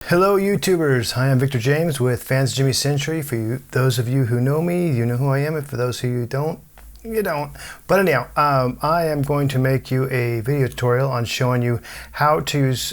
Hello YouTubers, hi, I'm Victor James with Fans Jimmy Century. For you, those of you who know me, you know who I am, and for those of you who don't, you don't. But anyhow, I am going to make you a video tutorial on showing you how to use,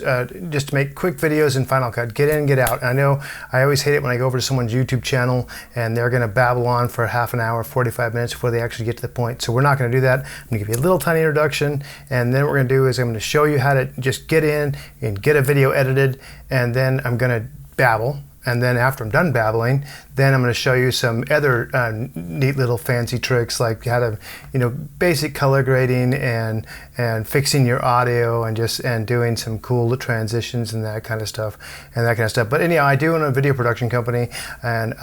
just to make quick videos in Final Cut. Get in, get out. And I know I always hate it when I go over to someone's YouTube channel and they're going to babble on for half an hour, 45 minutes before they actually get to the point. So we're not going to do that. I'm going to give you a little tiny introduction, and then what we're going to do is I'm going to show you how to just get in and get a video edited, and then I'm going to babble. And then after I'm done babbling, then I'm going to show you some other neat little fancy tricks, like how to, basic color grading and fixing your audio and doing some cool transitions and that kind of stuff But anyhow, I do own a video production company, and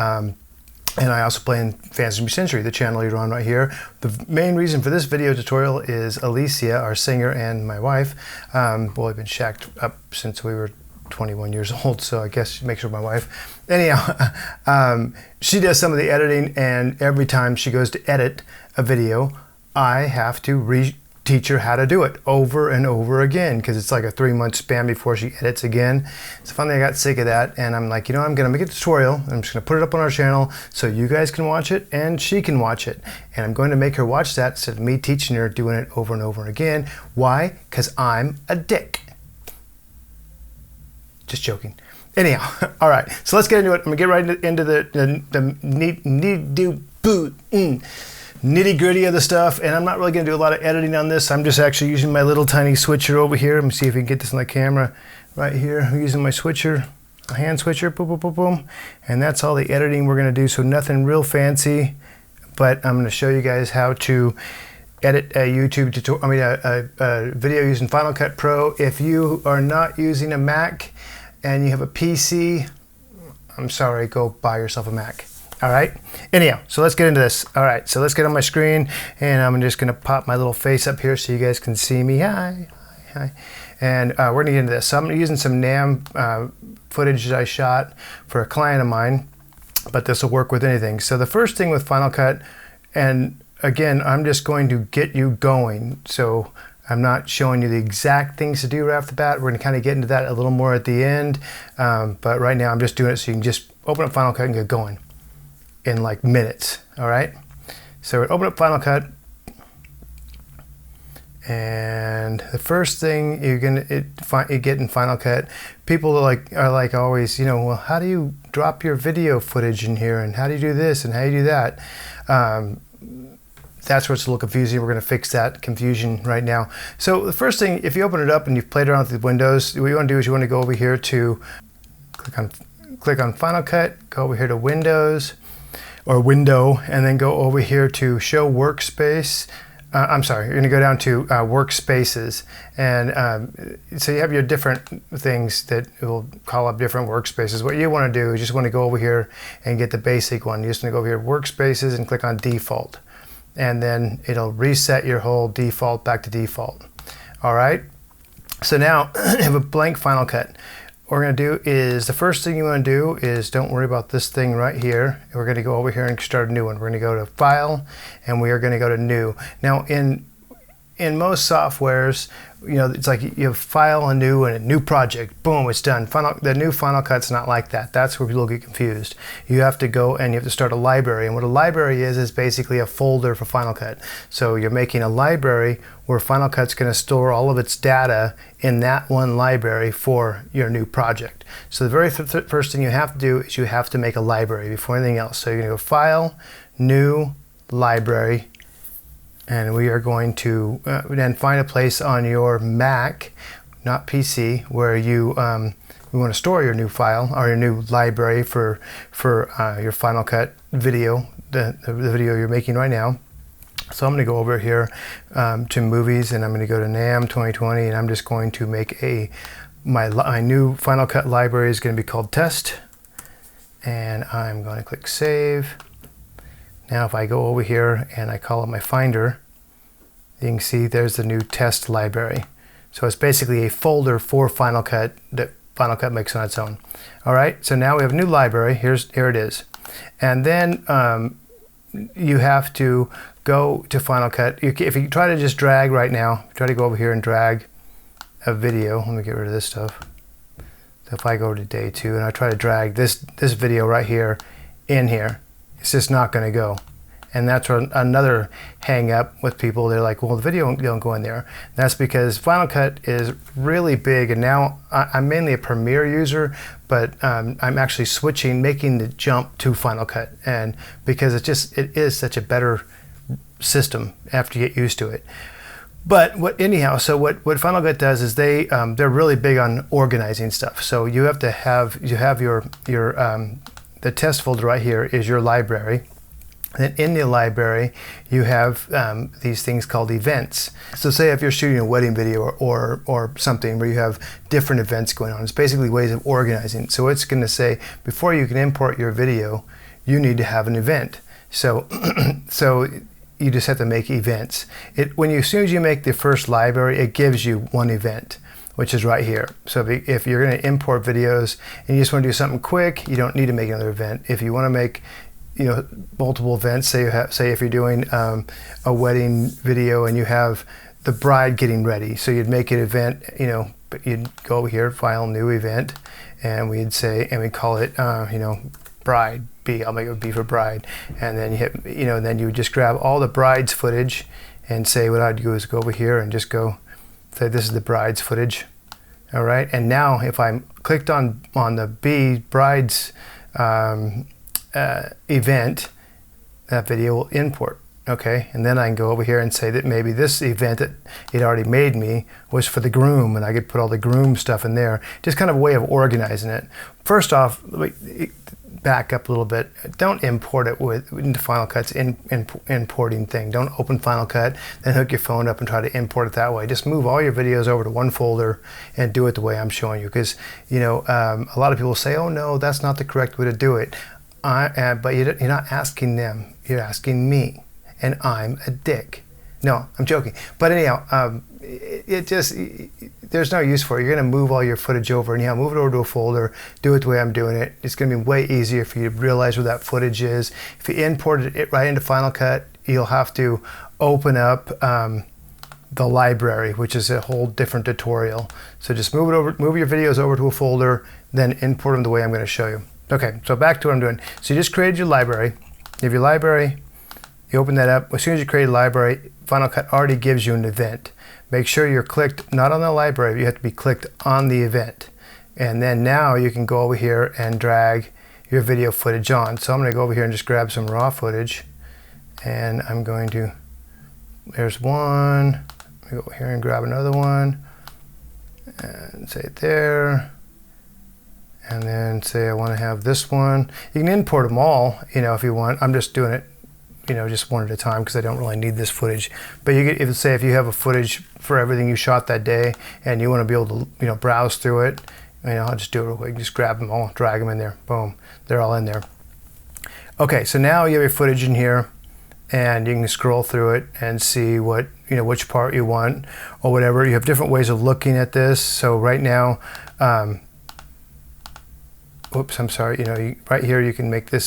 I also play in Fans Jimmy Century, the channel you're on right here. The main reason for this video tutorial is Alicia, our singer, and my wife. Well, we've been shacked up since we were 21 years old, so I guess she makes her my wife. Anyhow, she does some of the editing, and every time she goes to edit a video, I have to teach her how to do it over and over again, because it's like a 3-month span before she edits again. So finally I got sick of that, and I'm like, I'm gonna make a tutorial. I'm just gonna put it up on our channel so you guys can watch it and she can watch it. And I'm going to make her watch that instead of me teaching her doing it over and over again. Why? Because I'm a dick. Just joking. Anyhow, all right, so let's get into it. I'm gonna get right into the nitty gritty of the stuff, and I'm not really gonna do a lot of editing on this. I'm just actually using my little tiny switcher over here. Let me see if we can get this on the camera right here. I'm using my switcher, a hand switcher, boom, boom, boom, boom, and that's all the editing we're gonna do. So nothing real fancy, but I'm gonna show you guys how to edit a YouTube tutorial, a video using Final Cut Pro. If you are not using a Mac and you have a PC, I'm sorry, go buy yourself a Mac. All right, anyhow, so let's get into this. All right, so let's get on my screen, and I'm just gonna pop my little face up here so you guys can see me. Hi. And we're gonna get into this. So I'm using some NAM footage that I shot for a client of mine, but this will work with anything. So the first thing with Final Cut, and again, I'm just going to get you going. So I'm not showing you the exact things to do right off the bat. We're gonna kind of get into that a little more at the end. But right now I'm just doing it so you can just open up Final Cut and get going in like minutes, all right? So we open up Final Cut, and the first thing you get in Final Cut, people are like always, well, how do you drop your video footage in here, and how do you do this, and how do you do that? That's where it's a little confusing. We're going to fix that confusion right now. So the first thing, if you open it up and you've played around with the windows, what you want to do is you want to go over here to click on Final Cut, go over here to Windows or Window, and then go over here to Show Workspace. I'm sorry, you're going to go down to Workspaces, and so you have your different things that will call up different workspaces. What you want to do is just want to go over here and get the basic one. You just want to go over here, Workspaces, and click on Default. And then it'll reset your whole default back to default. All right, so now I have a blank Final Cut. What we're gonna do is, the first thing you wanna do is, don't worry about this thing right here. We're gonna go over here and start a new one. We're gonna go to File, and we are gonna go to New. Now in most softwares, it's like you have File, a new, and a new project. Boom, it's done. The new Final Cut's not like that. That's where people get confused. You have to go and you have to start a library. And what a library is basically a folder for Final Cut. So you're making a library where Final Cut's going to store all of its data in that one library for your new project. So the very first thing you have to do is you have to make a library before anything else. So you're going to go File, New, Library. And we are going to then find a place on your Mac, not PC, where you want to store your new file or your new library for your Final Cut video, the video you're making right now. So I'm going to go over here to Movies, and I'm going to go to NAM 2020, and I'm just going to make my new Final Cut library is going to be called Test, and I'm going to click Save. Now if I go over here and I call up my Finder, you can see there's the new Test library. So it's basically a folder for Final Cut that Final Cut makes on its own. All right, so now we have a new library. Here it is. And then you have to go to Final Cut. If you try to just drag right now, try to go over here and drag a video. Let me get rid of this stuff. So if I go to day 2 and I try to drag this video right here in here, it's just not going to go. And that's another hang up with people. They're like, well, the video don't go in there. And that's because Final Cut is really big, and now I'm mainly a Premiere user, but I'm actually making the jump to Final Cut, and because it is such a better system after you get used to it. But what Final Cut does is they're really big on organizing stuff. So you have your the test folder right here is your library. And in the library, you have these things called events. So say if you're shooting a wedding video or something where you have different events going on, it's basically ways of organizing. So it's going to say, before you can import your video, you need to have an event. So so you just have to make events. As soon as you make the first library, it gives you one event, which is right here. So if you're going to import videos and you just want to do something quick, you don't need to make another event. If you want to make multiple events, say if you're doing a wedding video and you have the bride getting ready, so you'd make an event, but you'd go over here, file, new event, and we'd call it bride B. I'll make it B for bride, and then you hit, then you would just grab all the bride's footage and say, what I'd do is go over here and just go say this is the bride's footage. All right, and now if I clicked on the B bride's event, that video will import. Okay, and then I can go over here and say that maybe this event that it already made me was for the groom, and I could put all the groom stuff in there. Just kind of a way of organizing it. First off, back up a little bit. Don't import it into Final Cut's importing thing. Don't open Final Cut, then hook your phone up and try to import it that way. Just move all your videos over to one folder and do it the way I'm showing you. Because a lot of people say, oh no, that's not the correct way to do it. But you're not asking them, you're asking me, and I'm a dick. No, I'm joking. But anyhow, there's no use for it. You're going to move all your footage over, and move it over to a folder, do it the way I'm doing it. It's going to be way easier for you to realize where that footage is. If you imported it right into Final Cut, you'll have to open up the library, which is a whole different tutorial. So just move your videos over to a folder, then import them the way I'm going to show you. Okay, so back to what I'm doing. So you just created your library. You have your library, you open that up. As soon as you create a library, Final Cut already gives you an event. Make sure you're clicked not on the library, you have to be clicked on the event. And then now you can go over here and drag your video footage on. So I'm going to go over here and just grab some raw footage. And I'm going to, there's one. Let me go over here and grab another one. And say it there. And then say I want to have this one. You can import them all, if you want. I'm just doing it, just one at a time because I don't really need this footage. But if you have a footage for everything you shot that day and you want to be able to, browse through it, I'll just do it real quick. Just grab them all, drag them in there. Boom, they're all in there. Okay, so now you have your footage in here, and you can scroll through it and see what which part you want or whatever. You have different ways of looking at this. So right now. Oops, I'm sorry, right here you can make the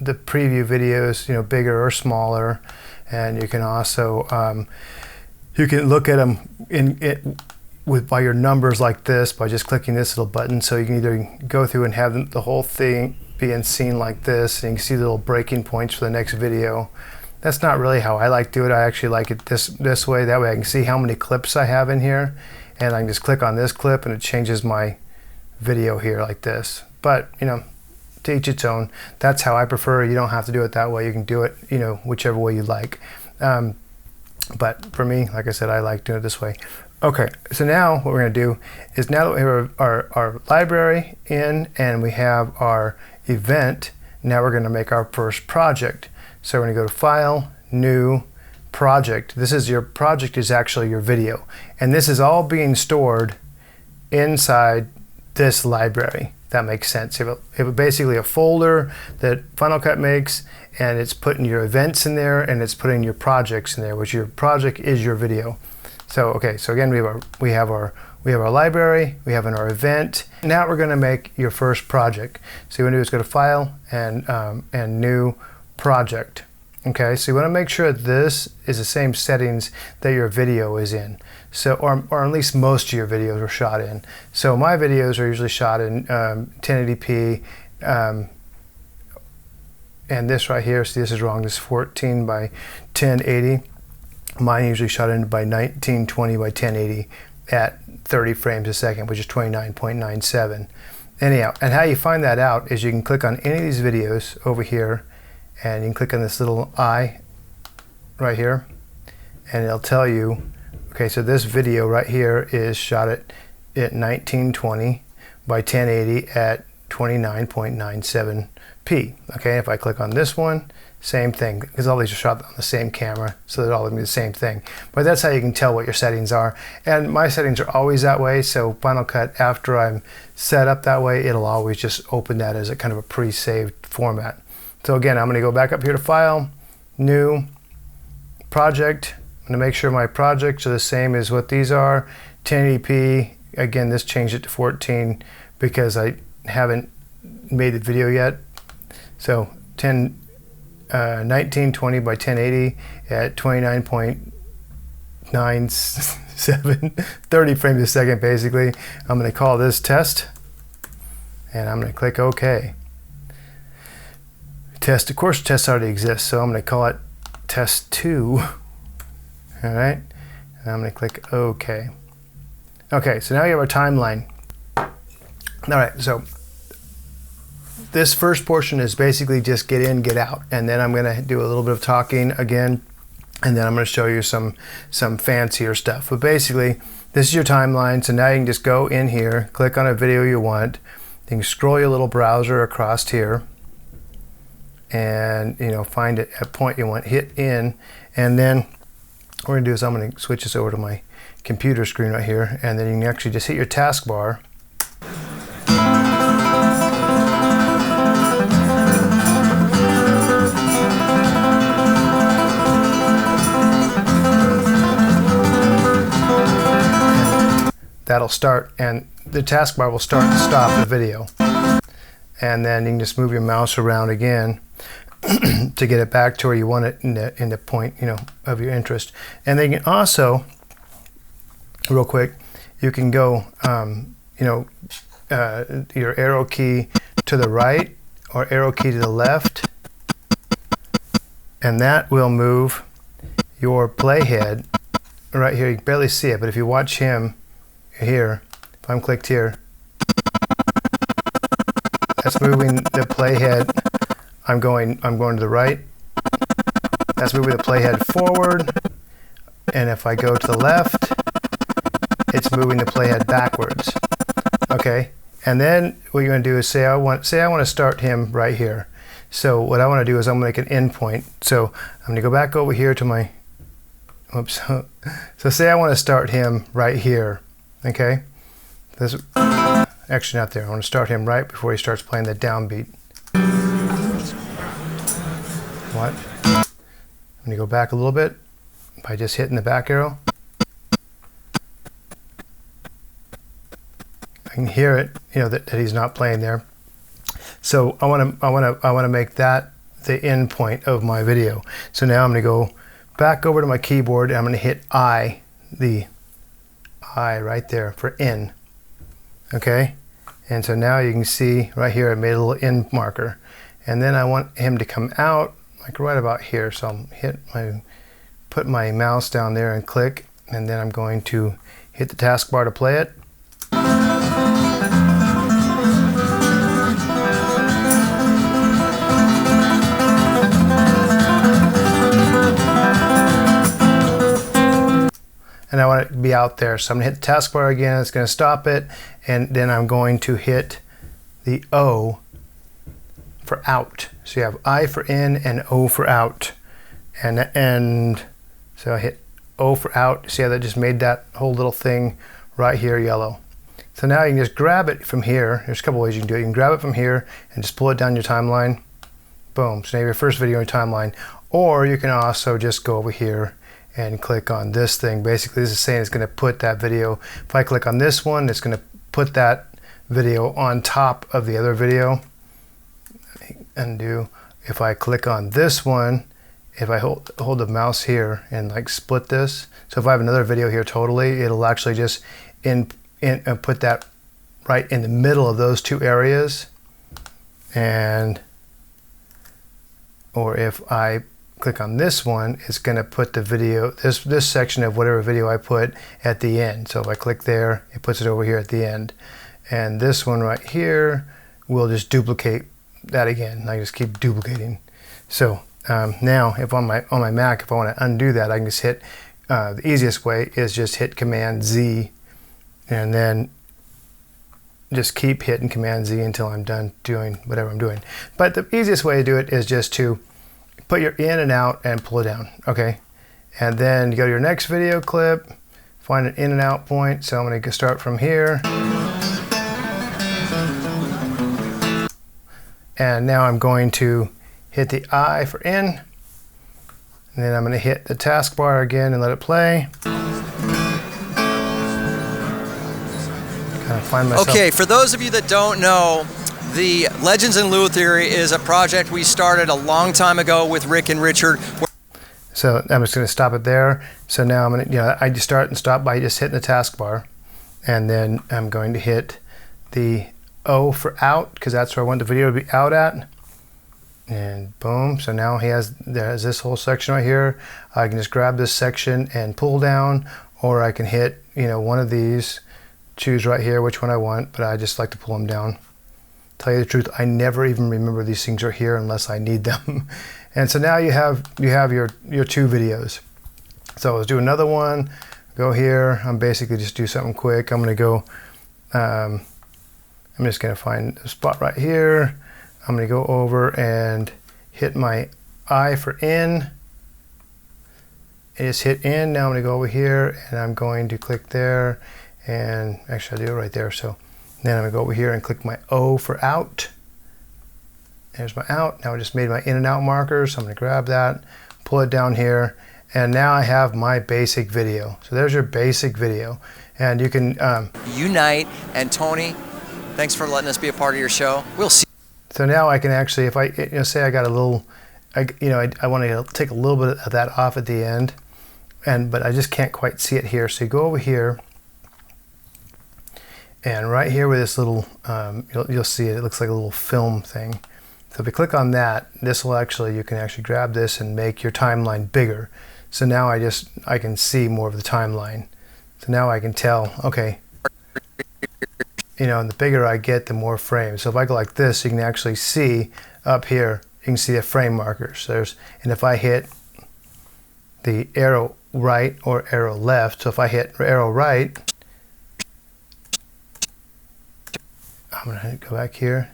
preview videos, bigger or smaller, and you can also, you can look at them by your numbers like this by just clicking this little button. So you can either go through and have the whole thing being seen like this, and you can see the little breaking points for the next video. That's not really how I like to do it. I actually like it this way. That way I can see how many clips I have in here. And I can just click on this clip and it changes my video here like this. But, to each its own. That's how I prefer. You don't have to do it that way. You can do it, whichever way you like. But for me, like I said, I like doing it this way. Okay, so now what we're going to do is, now that we have our library in and we have our event, now we're going to make our first project. So we're going to go to File, New, Project. Your project is actually your video, and this is all being stored inside this library. That makes sense. You have basically a folder that Final Cut makes, and it's putting your events in there, and it's putting your projects in there, which your project is your video. So okay, so again we have our library, we have our event. Now we're going to make your first project. So what you want to do is go to File and New, Project. Okay, so you want to make sure that this is the same settings that your video is in. So, or at least most of your videos are shot in. So my videos are usually shot in 1080p, and this right here, see this is wrong, this is 14 by 1080. Mine usually shot in by 1920 by 1080 at 30 frames a second, which is 29.97. Anyhow, and how you find that out is you can click on any of these videos over here, and you can click on this little eye right here, and it'll tell you, okay, so this video right here is shot at 1920 by 1080 at 29.97p. Okay, if I click on this one, same thing, because all these are shot on the same camera, so they're all going to be the same thing. But that's how you can tell what your settings are. And my settings are always that way, so Final Cut, after I'm set up that way, it'll always just open that as a kind of a pre-saved format. So again, I'm going to go back up here to File, New, Project. I'm going to make sure my projects are the same as what these are. 1080p, again, this changed it to 14 because I haven't made the video yet. So 1920 by 1080 at 29.97, 30 frames a second basically. I'm going to call this test, and I'm going to click OK. Test, of course, test already exists, so I'm going to call it test 2. All right, and I'm going to click OK. Okay, so now you have our timeline. All right, so this first portion is basically just get in, get out, and then I'm going to do a little bit of talking again, and then I'm going to show you some fancier stuff. But basically, this is your timeline, so now you can just go in here, click on a video you want, you can scroll your little browser across here, and find it at a point you want, hit in, and then what we're going to do is I'm going to switch this over to my computer screen right here, and then you can actually just hit your taskbar. That'll start, and the taskbar will start and stop the video. And then you can just move your mouse around again to get it back to where you want it in the point, of your interest. And then you can also, real quick, you can go, your arrow key to the right or arrow key to the left, and that will move your playhead right here. You can barely see it, but if you watch him here, if I'm clicked here, that's moving the playhead. I'm going to the right. That's moving the playhead forward. And if I go to the left, it's moving the playhead backwards. Okay. And then what you're going to do is say I want to start him right here. So what I want to do is I'm going to make an end point. So I'm going to go back over here to my, oops. So say I want to start him right here. Okay. This, actually not there. I want to start him right before he starts playing the downbeat. What? I'm going to go back a little bit by just hitting the back arrow. I can hear it, that he's not playing there. So I want to make that the end point of my video. So now I'm going to go back over to my keyboard, and I'm going to hit I, the I right there for in. Okay, and so now you can see right here I made a little end marker, and then I want him to come out like right about here. So I'll put my mouse down there and click, and then I'm going to hit the taskbar to play it. And I want it to be out there. So I'm going to hit the taskbar again. It's going to stop it. And then I'm going to hit the O for out. So you have I for in and O for out. And so I hit O for out. See how that just made that whole little thing right here yellow. So now you can just grab it from here. There's a couple ways you can do it. You can grab it from here and just pull it down your timeline. Boom. So now your first video on your timeline. Or you can also just go over here and click on this thing. Basically, this is saying it's going to put that video. If I click on this one, it's going to put that video on top of the other video. Undo. If I click on this one, if I hold the mouse here and like split this, so if I have another video here totally, it'll actually just put that right in the middle of those two areas. And or if I click on this one, it's going to put the video, this section of whatever video I put at the end. So if I click there, it puts it over here at the end. And this one right here will just duplicate that again. I just keep duplicating. So now if on my Mac, if I want to undo that, I can just hit, the easiest way is just hit Command Z and then just keep hitting Command Z until I'm done doing whatever I'm doing. But the easiest way to do it is just to put your in and out and pull it down, okay? And then you go to your next video clip, find an in and out point. So I'm going to start from here. And now I'm going to hit the I for in. And then I'm going to hit the taskbar again and let it play. Kind of find myself. Okay, for those of you that don't know, the Legends in Lieu theory is a project we started a long time ago with Rick and Richard. So I'm just going to stop it there. So now I'm going to, I just start and stop by just hitting the taskbar. And then I'm going to hit the O for out, because that's where I want the video to be out at. And boom. So now there's this whole section right here. I can just grab this section and pull down, or I can hit, one of these, choose right here which one I want, but I just like to pull them down. Tell you the truth, I never even remember these things are here unless I need them. And so now you have your two videos. So let's do another one. Go here. I'm basically just do something quick. I'm going to go. I'm just going to find a spot right here. I'm going to go over and hit my I for in. And just hit in. Now I'm going to go over here and I'm going to click there. And actually, I'll do it right there. So then I'm going to go over here and click my O for out. There's my out. Now I just made my in and out markers. So I'm going to grab that, pull it down here, and now I have my basic video. So there's your basic video. And you can Unite. And Tony, thanks for letting us be a part of your show. We'll see. So now I can actually, if I say I got a little, I want to take a little bit of that off at the end, but I just can't quite see it here. So you go over here. And right here with this little, you'll see it, it looks like a little film thing. So if you click on that, you can actually grab this and make your timeline bigger. So now I can see more of the timeline. So now I can tell, okay, and the bigger I get, the more frames. So if I go like this, you can actually see up here, you can see the frame markers. And if I hit the arrow right or arrow left, so if I hit arrow right, I'm going to go back here.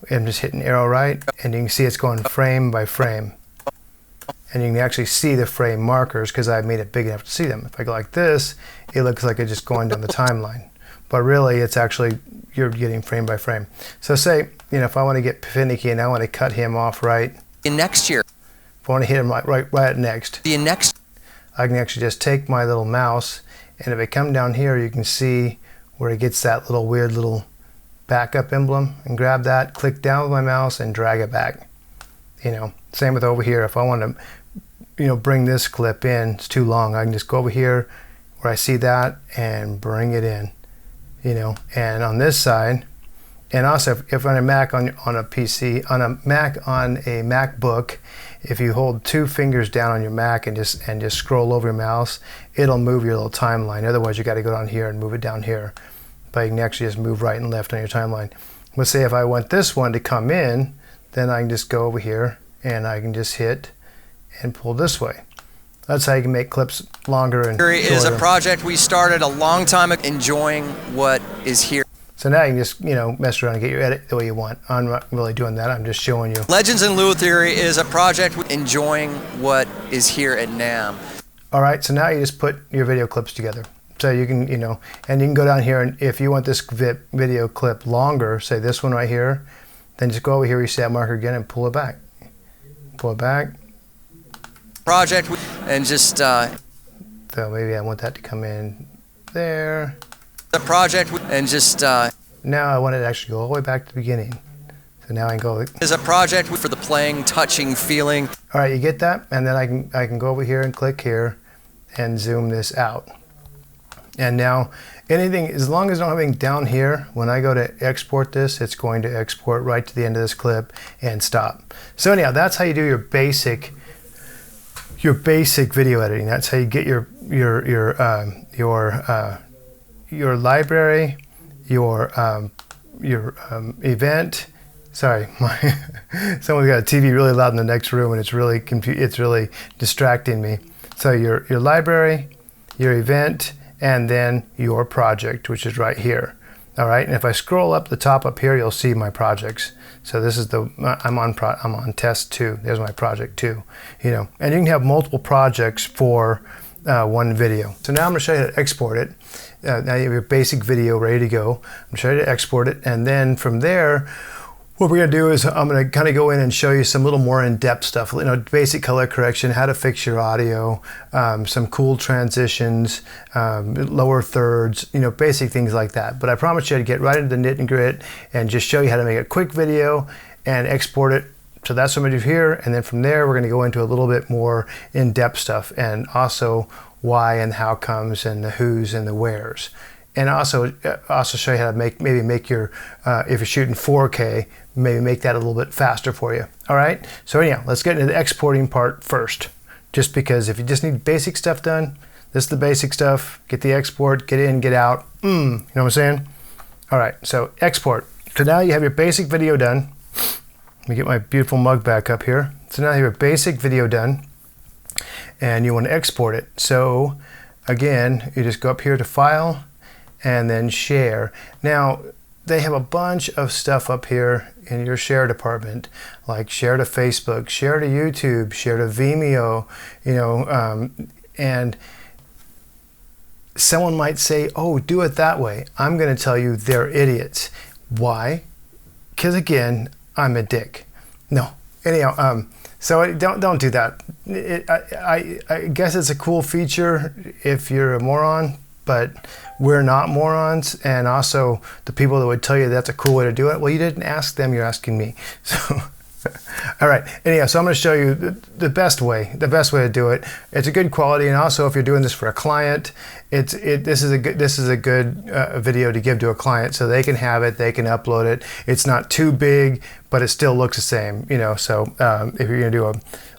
I'm just hitting arrow right, and you can see it's going frame by frame. And you can actually see the frame markers because I made it big enough to see them. If I go like this, it looks like it's just going down the timeline. But really, it's actually, you're getting frame by frame. So say, if I want to get finicky and I want to cut him off right. In next year. If I want to hit him right at next. In next. I can actually just take my little mouse, and if I come down here, you can see where it gets that little weird little backup emblem, and grab that, click down with my mouse and drag it back. Same with over here. If I want to bring this clip in, it's too long, I can just go over here where I see that and bring it in. And on this side, and also if on a Mac on a PC, on a MacBook, if you hold two fingers down on your Mac and just scroll over your mouse, it'll move your little timeline. Otherwise you got to go down here and move it down here. But you can actually just move right and left on your timeline. Let's say if I want this one to come in, then I can just go over here and I can just hit and pull this way. That's how you can make clips longer and shorter. Here is a project we started a long time ago, enjoying what is here. So now you can just, mess around and get your edit the way you want. I'm not really doing that, I'm just showing you. Legends in Lieu theory is a project enjoying what is here at NAMM. All right, so now you just put your video clips together. So you can, and you can go down here, and if you want this video clip longer, say this one right here, then just go over here, you see that marker again, and pull it back. Pull it back. Project, and just... So maybe I want that to come in there. The project, and just... Now I want it to actually go all the way back to the beginning. So now I can go. Is a project for the playing, touching, feeling. All right, you get that? And then I can go over here and click here and zoom this out. And now anything, as long as I don't have anything down here, when I go to export this, it's going to export right to the end of this clip and stop. So anyhow, that's how you do your basic video editing. That's how you get your library, your event. Sorry, someone's got a TV really loud in the next room, and it's really distracting me. So your library, your event, and then your project, which is right here. All right, and if I scroll up the top up here, you'll see my projects. So this is I'm on test 2. There's my project 2. You know, and you can have multiple projects for one video. So now I'm going to show you how to export it. Now you have your basic video ready to go. I'm going to show you how to export it, and then from there, what we're going to do is I'm going to kind of go in and show you some little more in-depth stuff, you know, basic color correction, how to fix your audio, some cool transitions, lower thirds, you know, basic things like that. But I promise you to get right into the nit and grit and just show you how to make a quick video and export it. So that's what I'm going to do here, and then from there we're going to go into a little bit more in-depth stuff, and also why and how comes and the who's and the where's. And also show you how to maybe make your, if you're shooting 4K, maybe make that a little bit faster for you. All right, so anyhow, let's get into the exporting part first. Just because if you just need basic stuff done, this is the basic stuff. Get the export, get in, get out. You know what I'm saying? All right, so export. So now you have your basic video done. Let me get my beautiful mug back up here. So now you have your basic video done, and you want to export it. So again, you just go up here to File, and then Share. Now, they have a bunch of stuff up here in your share department, like share to Facebook, share to YouTube, share to Vimeo, you know, and someone might say, oh, do it that way. I'm going to tell you they're idiots. Why? Because again, I'm a dick. No. Anyhow, so don't do that. I guess it's a cool feature if you're a moron, but we're not morons, and also the people that would tell you that's a cool way to do it, well, you didn't ask them, you're asking me. So, all right. Anyhow, so I'm going to show you the best way to do it. It's a good quality, and also if you're doing this for a client, this is a good video to give to a client, so they can have it, they can upload it. It's not too big, but it still looks the same, you know. So if you're going to do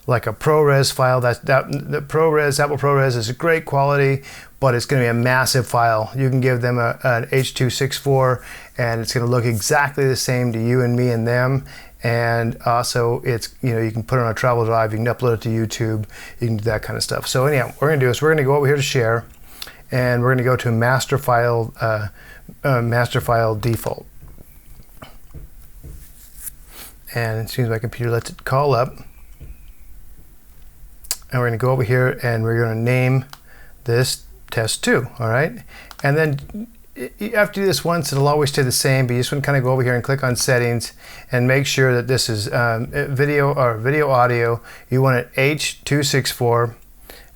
like a ProRes file, the Apple ProRes is a great quality, but it's going to be a massive file. You can give them an H.264, and it's going to look exactly the same to you and me and them. And also, it's, you know, you can put it on a travel drive, you can upload it to YouTube, you can do that kind of stuff. So anyhow, what we're going to do is we're going to go over here to Share, and we're going to go to master file default. And as soon as my computer lets it call up, and we're going to go over here and we're going to name this test 2, all right? And then you have to do this once, it'll always stay the same, but you just want to kind of go over here and click on settings and make sure that this is video audio. You want it H.264.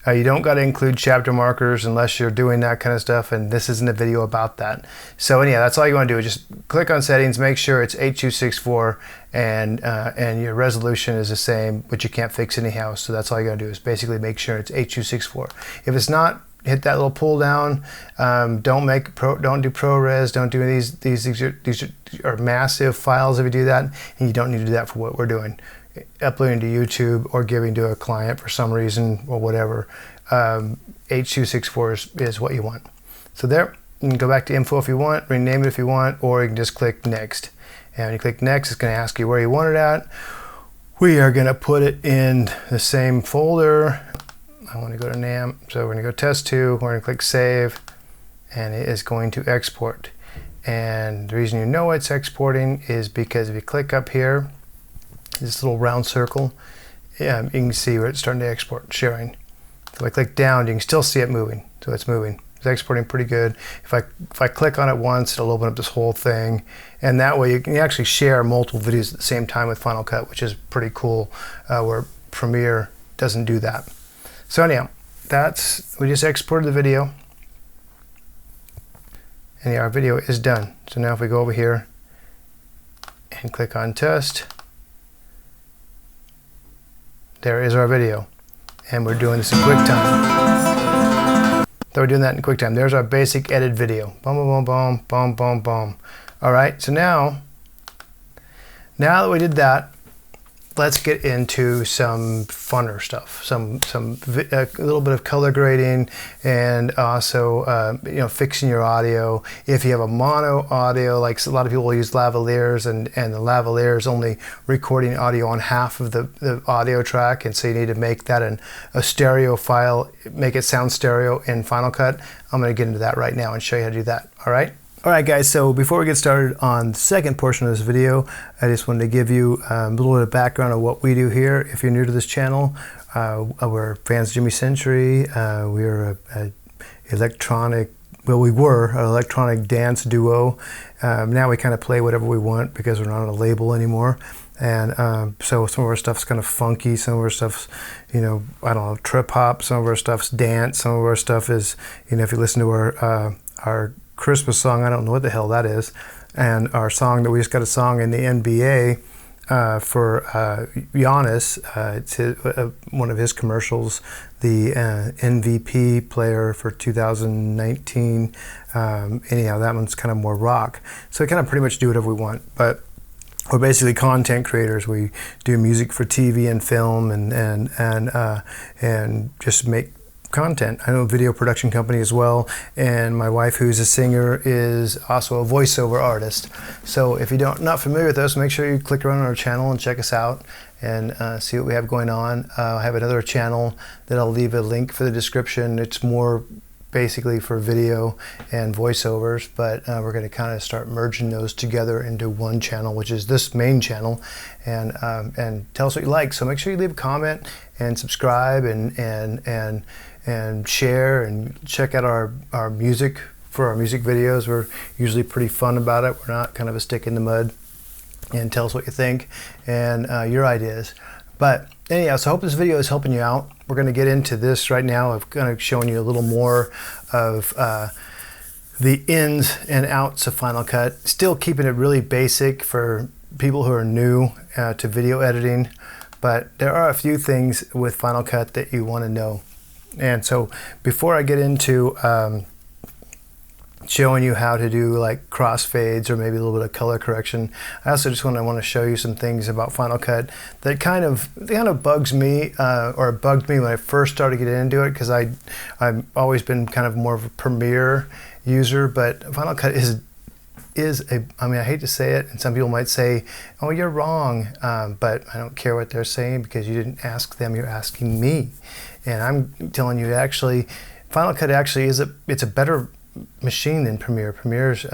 You don't got to include chapter markers unless you're doing that kind of stuff, and this isn't a video about that. So anyhow, that's all you want to do is just click on settings, make sure it's H.264, and your resolution is the same, but you can't fix anyhow. So that's all you got to do is basically make sure it's H.264. If it's not, hit that little pull down. Don't do ProRes. Don't do these are massive files if you do that, and you don't need to do that for what we're doing. Uploading to YouTube or giving to a client for some reason or whatever. H.264 is what you want. So there, you can go back to info if you want, rename it if you want, or you can just click next. And when you click next, it's going to ask you where you want it at. We are going to put it in the same folder. I want to go to NAM, so we're going to go test 2, we're going to click save, and it is going to export. And the reason you know it's exporting is because if you click up here, this little round circle, you can see where it's starting to export, sharing. So if I click down, you can still see it moving, so it's moving. It's exporting pretty good. If I click on it once, it'll open up this whole thing, and that way you can actually share multiple videos at the same time with Final Cut, which is pretty cool, where Premiere doesn't do that. So anyhow, we just exported the video, and our video is done. So now if we go over here and click on test. There is our video. And we're doing this in QuickTime. So we're doing that in QuickTime. There's our basic edit video. Boom, boom, boom, boom, boom, boom. All right, so now that we did that, let's get into some funner stuff. A little bit of color grading, and also fixing your audio. If you have a mono audio, like a lot of people will use lavaliers, and the lavalier is only recording audio on half of the audio track, and so you need to make that a stereo file, make it sound stereo in Final Cut. I'm going to get into that right now and show you how to do that. All right. Alright guys, so before we get started on the second portion of this video, I just wanted to give you a little bit of background of what we do here. If you're new to this channel, we're fans of Jimmy Century. We're we were an electronic dance duo. Now we kind of play whatever we want because we're not on a label anymore. And so some of our stuff's kind of funky, some of our stuff's, I don't know, trip hop, some of our stuff's dance, some of our stuff is, if you listen to our Christmas song, I don't know what the hell that is, and our song that we just got a song in the NBA for Giannis. It's one of his commercials, the MVP player for 2019. Anyhow, that one's kind of more rock. So we kind of pretty much do whatever we want, but we're basically content creators. We do music for TV and film, and just make content. I know a video production company as well, and my wife, who's a singer, is also a voiceover artist. So if you're not familiar with us, make sure you click around on our channel and check us out and see what we have going on. I have another channel that I'll leave a link for the description. It's more basically for video and voiceovers, but we're going to kind of start merging those together into one channel, which is this main channel, and tell us what you like. So make sure you leave a comment and subscribe and share, and check out our music for our music videos. We're usually pretty fun about it. We're not kind of a stick in the mud. And tell us what you think and your ideas. But anyhow, so I hope this video is helping you out. We're going to get into this right now. I've kind of shown you a little more of the ins and outs of Final Cut. Still keeping it really basic for people who are new to video editing. But there are a few things with Final Cut that you want to know. And so before I get into showing you how to do like crossfades or maybe a little bit of color correction, I also just want to show you some things about Final Cut that kind of bugs me, or bugged me when I first started getting into it, because I've always been kind of more of a Premiere user. But Final Cut is I hate to say it, and some people might say, oh, you're wrong, but I don't care what they're saying, because you didn't ask them, you're asking me. And I'm telling you, actually, Final Cut actually it's a better machine than Premiere. Premiere's,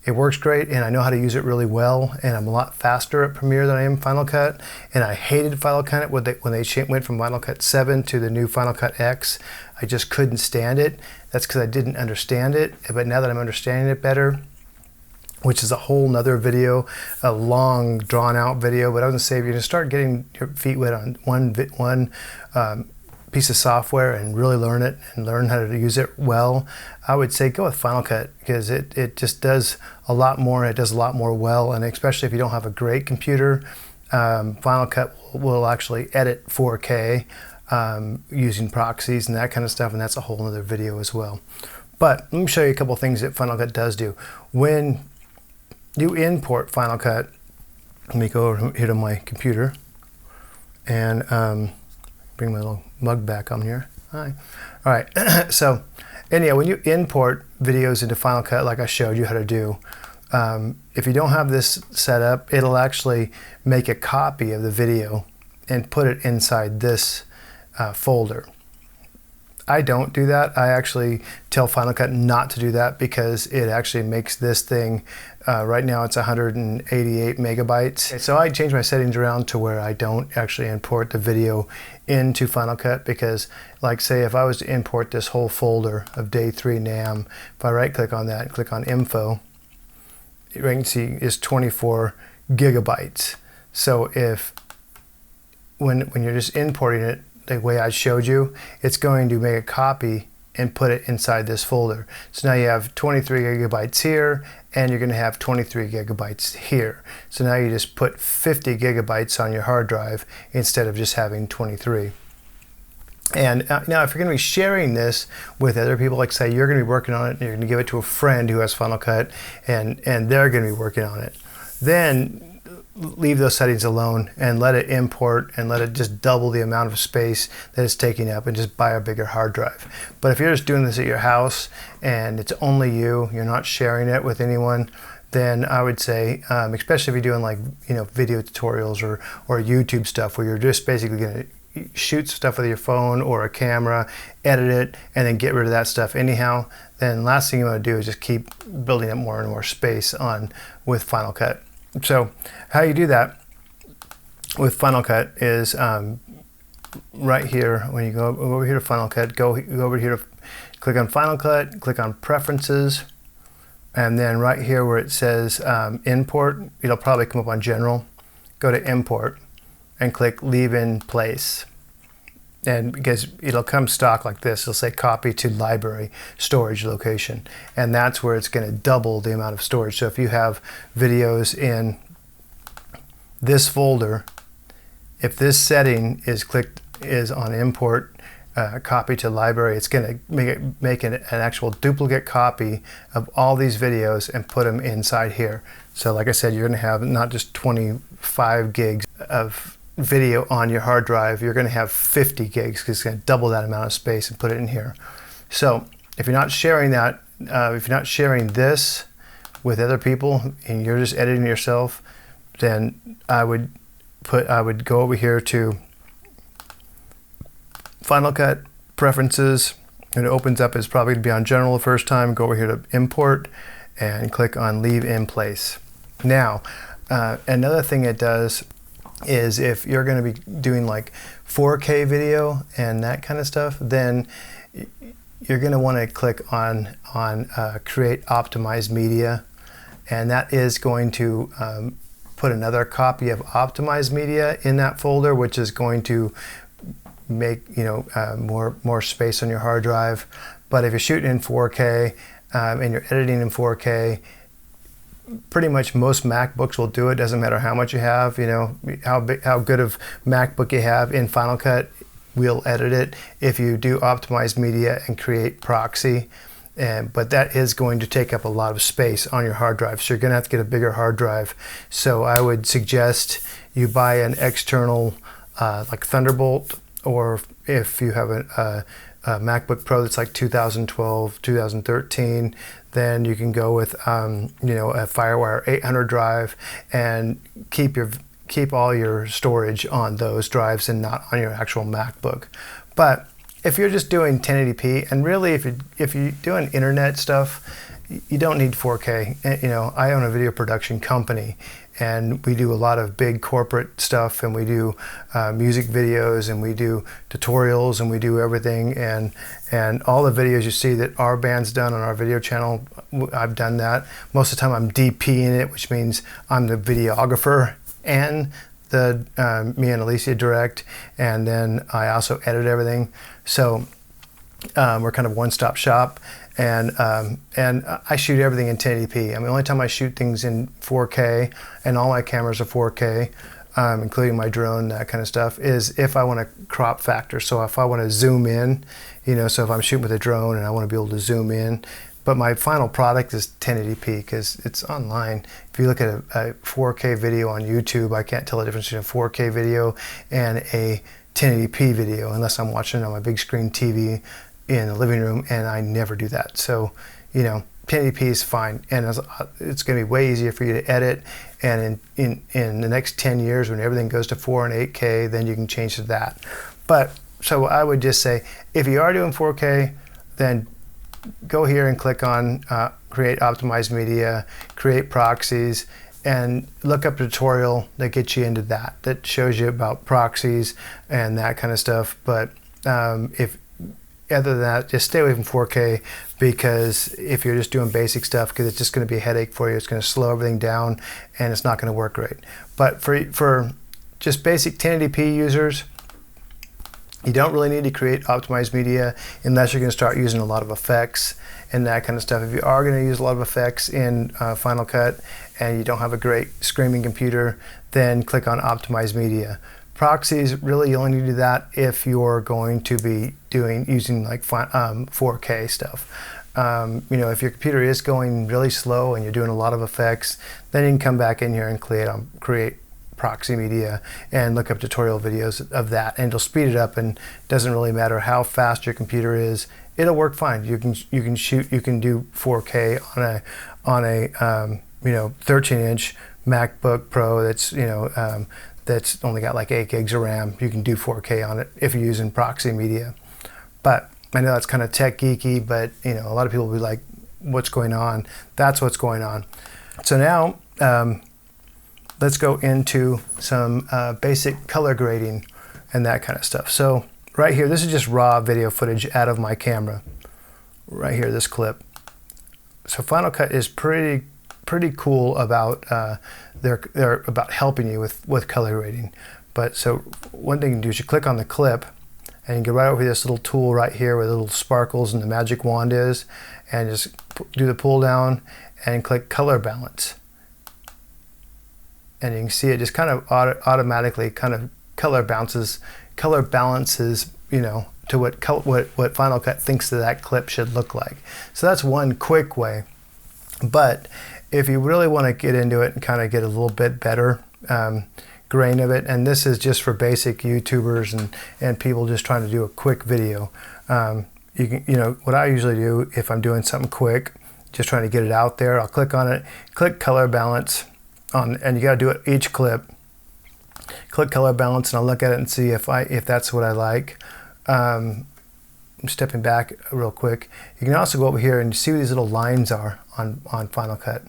it works great, and I know how to use it really well, and I'm a lot faster at Premiere than I am Final Cut. And I hated Final Cut when they went from Final Cut 7 to the new Final Cut X. I just couldn't stand it. That's because I didn't understand it. But now that I'm understanding it better, which is a whole nother video, a long drawn out video, but I was gonna say, if you're gonna start getting your feet wet on one piece of software and really learn it and learn how to use it well, I would say go with Final Cut, because it just does a lot more. It does a lot more well, and especially if you don't have a great computer, Final Cut will actually edit 4K using proxies and that kind of stuff, and that's a whole other video as well. But let me show you a couple things that Final Cut does do. When you import Final Cut, let me go over here to my computer and bring my little mug back on here. Hi. All right. So anyhow, when you import videos into Final Cut, like I showed you how to do, if you don't have this set up, it'll actually make a copy of the video and put it inside this folder. I don't do that. I actually tell Final Cut not to do that, because it actually makes this thing, right now it's 188 megabytes. Okay, so I changed my settings around to where I don't actually import the video into Final Cut, because like say if I was to import this whole folder of day 3 NAM, if I right click on that and click on info, you can see is 24 gigabytes. So if when you're just importing it the way I showed you, it's going to make a copy and put it inside this folder. So now you have 23 gigabytes here, and you're going to have 23 gigabytes here. So now you just put 50 gigabytes on your hard drive instead of just having 23. And now if you're going to be sharing this with other people, like say you're going to be working on it and you're going to give it to a friend who has Final Cut, and they're going to be working on it, then leave those settings alone and let it import and let it just double the amount of space that it's taking up, and just buy a bigger hard drive. But if you're just doing this at your house and it's only you're not sharing it with anyone, then I would say, especially if you're doing like video tutorials or YouTube stuff where you're just basically going to shoot stuff with your phone or a camera, edit it, and then get rid of that stuff anyhow, then last thing you want to do is just keep building up more and more space with Final Cut. So how you do that with Final Cut is right here, when you go over here to Final Cut, go over here to click on Final Cut, click on Preferences, and then right here where it says Import, it'll probably come up on General. Go to Import and click Leave in Place. And because it'll come stock like this, it'll say Copy to Library Storage Location, and that's where it's going to double the amount of storage. So if you have videos in this folder, if this setting is on Import Copy to Library, it's going to make an actual duplicate copy of all these videos and put them inside here. So like I said, you're going to have not just 25 gigs of video on your hard drive, you're going to have 50 gigs because it's going to double that amount of space and put it in here. So if you're not sharing that, if you're not sharing this with other people and you're just editing yourself, then I would go over here to Final Cut, Preferences, and it opens up. It's probably going to be on General the first time. Go over here to Import and click on Leave in Place. Now, another thing it does is if you're going to be doing like 4K video and that kind of stuff, then you're going to want to click on Create Optimized Media, and that is going to put another copy of optimized media in that folder, which is going to make more space on your hard drive. But if you're shooting in 4K and you're editing in 4K, pretty much most MacBooks will do it. Doesn't matter how much you have, how good of MacBook you have. In Final Cut, we'll edit it if you do optimized media and create proxy. But that is going to take up a lot of space on your hard drive, so you're going to have to get a bigger hard drive. So I would suggest you buy an external like Thunderbolt, or if you have a MacBook Pro that's like 2012, 2013, then you can go with a FireWire 800 drive and keep all your storage on those drives and not on your actual MacBook. But if you're just doing 1080p, and really if you're doing internet stuff, you don't need 4K. I own a video production company, and we do a lot of big corporate stuff, and we do music videos, and we do tutorials, and we do everything, and all the videos you see that our band's done on our video channel, I've done that. Most of the time I'm DPing it, which means I'm the videographer and me and Alicia direct, and then I also edit everything. So we're kind of one-stop shop, and I shoot everything in 1080p. The only time I shoot things in 4K, and all my cameras are 4K, including my drone, that kind of stuff, is if I want to crop factor. So if I want to zoom in, so if I'm shooting with a drone and I want to be able to zoom in. But my final product is 1080p because it's online. If you look at a 4K video on YouTube, I can't tell the difference between a 4K video and a 1080p video unless I'm watching it on my big screen TV in the living room, and I never do that. So, 1080p is fine, and it's going to be way easier for you to edit. And in the next 10 years, when everything goes to 4 and 8K, then you can change to that. But so I would just say, if you are doing 4K, then go here and click on Create Optimized Media, Create Proxies, and look up a tutorial that gets you into that shows you about proxies and that kind of stuff. But if other than that, just stay away from 4K, because if you're just doing basic stuff, because it's just going to be a headache for you, it's going to slow everything down and it's not going to work great. But for just basic 1080p users, You don't really need to create optimized media unless you're going to start using a lot of effects and that kind of stuff. If you are going to use a lot of effects in Final Cut and you don't have a great screaming computer, then click on optimize media. Proxies, really you only need to do that if you're going to be using like 4K stuff. You know, if your computer is going really slow and you're doing a lot of effects, then you can come back in here and create proxy media and look up tutorial videos of that, and it'll speed it up, and it doesn't really matter how fast your computer is, it'll work fine. You can do 4K on a you know, 13-inch MacBook Pro that's, you know, that's only got like 8 gigs of RAM. You can do 4K on it if you're using proxy media. But I know that's kind of tech geeky, but you know, a lot of people will be like, what's going on? That's what's going on. So now let's go into some basic color grading and that kind of stuff. So right here, this is just raw video footage out of my camera. Right here, this clip. So Final Cut is pretty cool about they're about helping you with color grading. But so one thing you can do is you click on the clip, and you can go right over this little tool right here where the little sparkles and the magic wand is, and just do the pull down and click color balance. And you can see it just kind of automatically kind of color balances, you know, to what Final Cut thinks that clip should look like. So that's one quick way. But if you really want to get into it and kind of get a little bit better grain of it, and this is just for basic YouTubers and people just trying to do a quick video. You know, what I usually do if I'm doing something quick, just trying to get it out there, I'll click on it, click color balance and you got to do it each clip. Click color balance, and I'll look at it and see if that's what I like. I'm stepping back real quick. You can also go over here and see where these little lines are on Final Cut.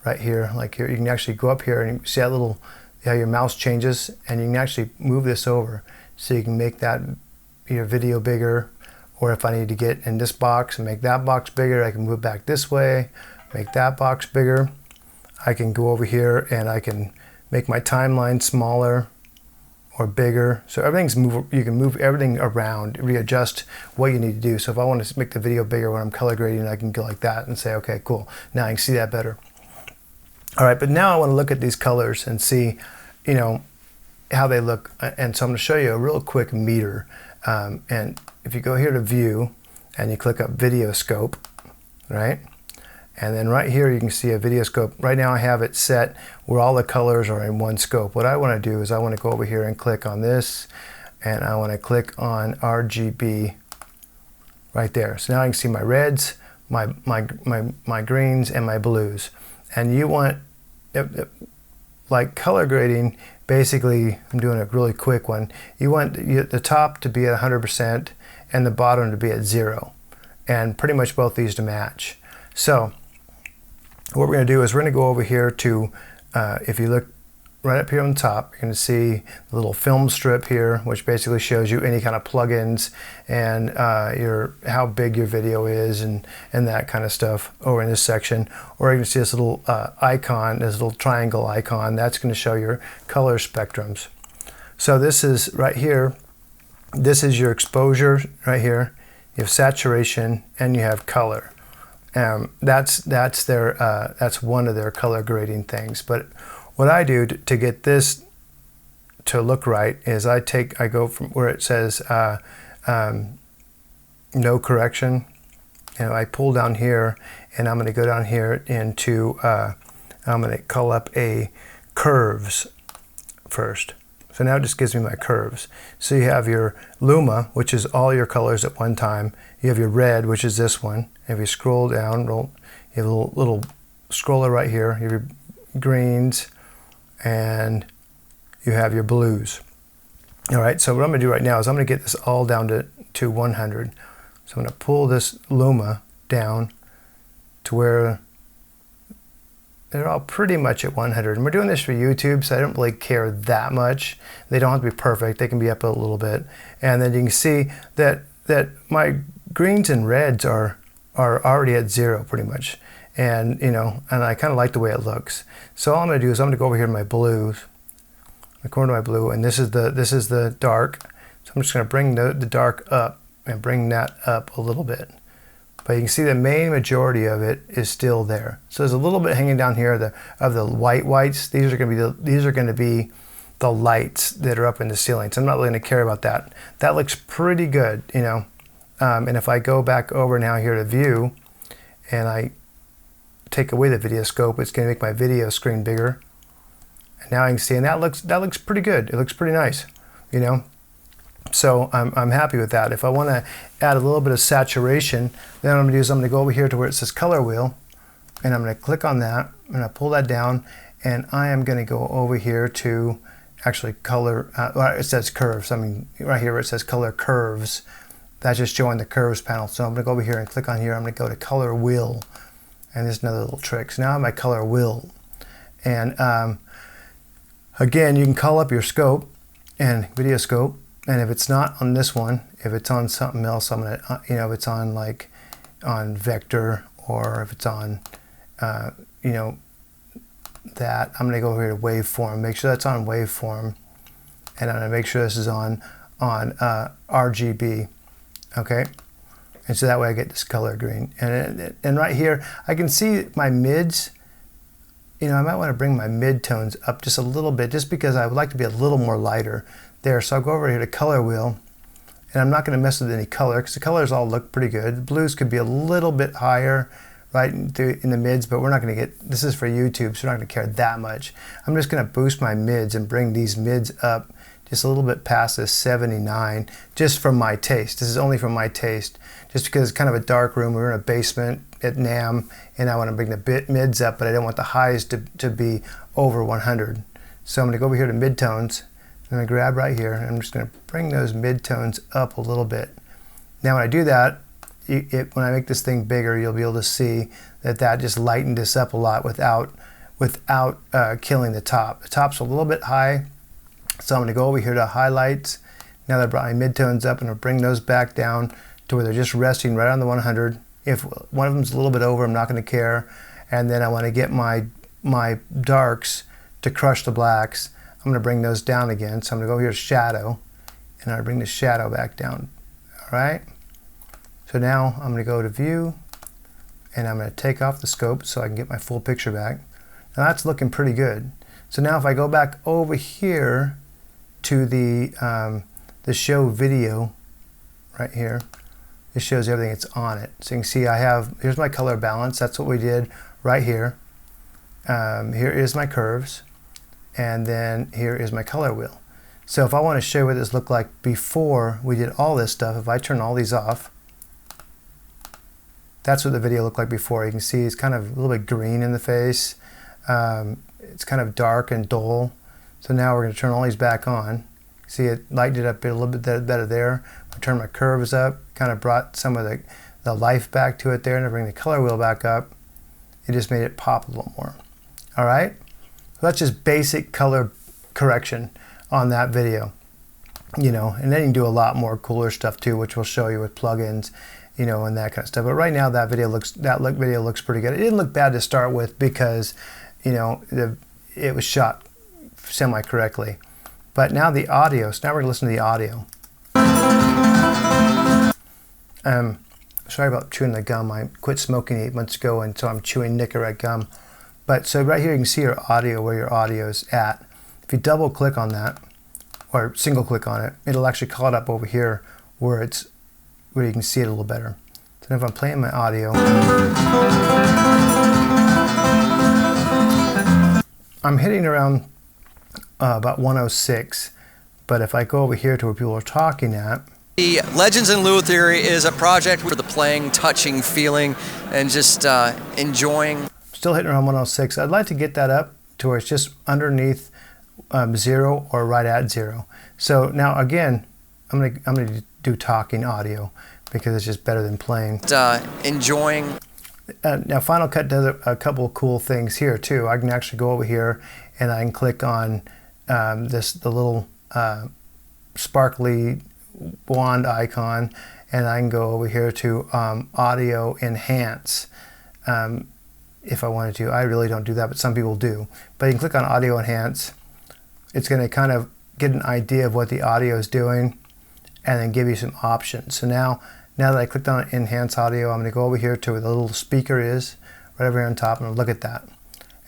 Right here, like here, you can actually go up here and you see that little, how your mouse changes, and you can actually move this over so you can make that your video bigger. Or if I need to get in this box and make that box bigger, I can move back this way, make that box bigger. I can go over here and I can make my timeline smaller or bigger. So everything's you can move everything around, readjust what you need to do. So if I want to make the video bigger when I'm color grading, I can go like that and say, okay, cool. Now I can see that better. All right, but now I want to look at these colors and see, you know, how they look. And so I'm going to show you a real quick meter. And if you go here to view and you click up video scope, right? And then right here you can see a video scope. Right now I have it set where all the colors are in one scope. What I want to do is I want to go over here and click on this, and I want to click on RGB right there. So now I can see my reds, my greens, and my blues. And you want, like color grading, basically, I'm doing a really quick one. You want the top to be at 100% and the bottom to be at 0. And pretty much both these to match. So what we're going to do is we're going to go over here to, if you look right up here on the top, you're going to see the little film strip here, which basically shows you any kind of plugins and how big your video is and that kind of stuff over in this section. Or you can see this little icon, this little triangle icon, that's going to show your color spectrums. So this is right here, this is your exposure right here. You have saturation and you have color. That's one of their color grading things. But what I do to get this to look right is I go from where it says no correction, and I pull down here, and I'm going to go down here into I'm going to call up a curves first. So now it just gives me my curves. So you have your Luma, which is all your colors at one time. You have your red, which is this one. If you scroll down, you have a little scroller right here. You have your greens, and you have your blues. All right, so what I'm going to do right now is I'm going to get this all down to 100. So I'm going to pull this Luma down to where they're all pretty much at 100. And we're doing this for YouTube, so I don't really care that much. They don't have to be perfect. They can be up a little bit. And then you can see that my greens and reds are already at 0 pretty much. And you know, and I kind of like the way it looks. So all I'm going to do is I'm going to go over here to my blues, the corner of my blue, and this is the dark. So I'm just going to bring the dark up and bring that up a little bit. But you can see the main majority of it is still there. So there's a little bit hanging down here of the whites. These are going to be the lights that are up in the ceiling. So I'm not really going to care about that. That looks pretty good, you know. And if I go back over now here to view, and I take away the video scope, it's going to make my video screen bigger. And now I can see, and that looks pretty good. It looks pretty nice, you know. So I'm happy with that. If I want to add a little bit of saturation, then what I'm going to do is I'm going to go over here to where it says color wheel, and I'm going to click on that. I'm going to pull that down, and I am going to go over here to actually color. It says curves. I mean, right here where it says color curves, that's just showing the curves panel. So I'm going to go over here and click on here. I'm going to go to color wheel, and there's another little trick. So now I have my color wheel, and again, you can call up your scope and video scope. And if it's not on this one, if it's on something else, I'm gonna, you know, if it's on like on vector, or if it's on, you know, that, I'm gonna go over here to waveform, make sure that's on waveform, and I'm gonna make sure this is on RGB, okay? And so that way I get this color green. And right here, I can see my mids. You know, I might want to bring my mid-tones up just a little bit, just because I would like to be a little more lighter there. So I'll go over here to color wheel, and I'm not going to mess with any color because the colors all look pretty good. The blues could be a little bit higher right in the mids, but we're not going to get, this is for YouTube, so we're not going to care that much. I'm just going to boost my mids and bring these mids up just a little bit past this 79, just from my taste. This is only from my taste, just because it's kind of a dark room. We're in a basement at NAMM, and I want to bring the mids up, but I don't want the highs to be over 100. So I'm going to go over here to midtones. I'm going to grab right here, and I'm just going to bring those midtones up a little bit. Now when I do that, when I make this thing bigger, you'll be able to see that just lightened this up a lot without killing the top. The top's a little bit high, so I'm going to go over here to highlights. Now that I brought my midtones up, and I'll bring those back down to where they're just resting right on the 100. If one of them's a little bit over, I'm not going to care. And then I want to get my darks to crush the blacks. I'm going to bring those down again. So I'm going to go here to shadow, and I'll bring the shadow back down. All right. So now I'm going to go to view, and I'm going to take off the scope so I can get my full picture back. Now that's looking pretty good. So now if I go back over here to the show video right here, it shows everything that's on it. So you can see here's my color balance. That's what we did right here. Here is my curves, and then here is my color wheel. So if I want to show you what this looked like before we did all this stuff, if I turn all these off, that's what the video looked like before. You can see it's kind of a little bit green in the face. It's kind of dark and dull. So now we're going to turn all these back on. See, it lightened it up a little bit better there. I turn my curves up, kind of brought some of the life back to it there, and I bring the color wheel back up. It just made it pop a little more. All right? So that's just basic color correction on that video. You know, and then you can do a lot more cooler stuff too, which we'll show you with plugins, you know, and that kind of stuff. But right now that video looks pretty good. It didn't look bad to start with because, you know, it was shot semi-correctly. But now the audio, so now we're going to listen to the audio. Sorry about chewing the gum. I quit smoking 8 months ago, and so I'm chewing Nicorette gum. But so right here you can see your audio, where your audio is at. If you double click on that, or single click on it, it'll actually call it up over here where you can see it a little better. So if I'm playing my audio, I'm hitting around about 106, but if I go over here to where people are talking at. The Legends in Lou Theory is a project for the playing, touching, feeling, and just enjoying. Still hitting around 106. I'd like to get that up to where it's just underneath 0 or right at 0. So now again, I'm gonna do talking audio because it's just better than playing. Enjoying. Now Final Cut does a couple of cool things here too. I can actually go over here and I can click on the little sparkly wand icon, and I can go over here to audio enhance if I wanted to. I really don't do that, but some people do. But you can click on audio enhance. It's going to kind of get an idea of what the audio is doing. and then give you some options. So now that I clicked on Enhance Audio, I'm going to go over here to where the little speaker is, right over here on top, and look at that.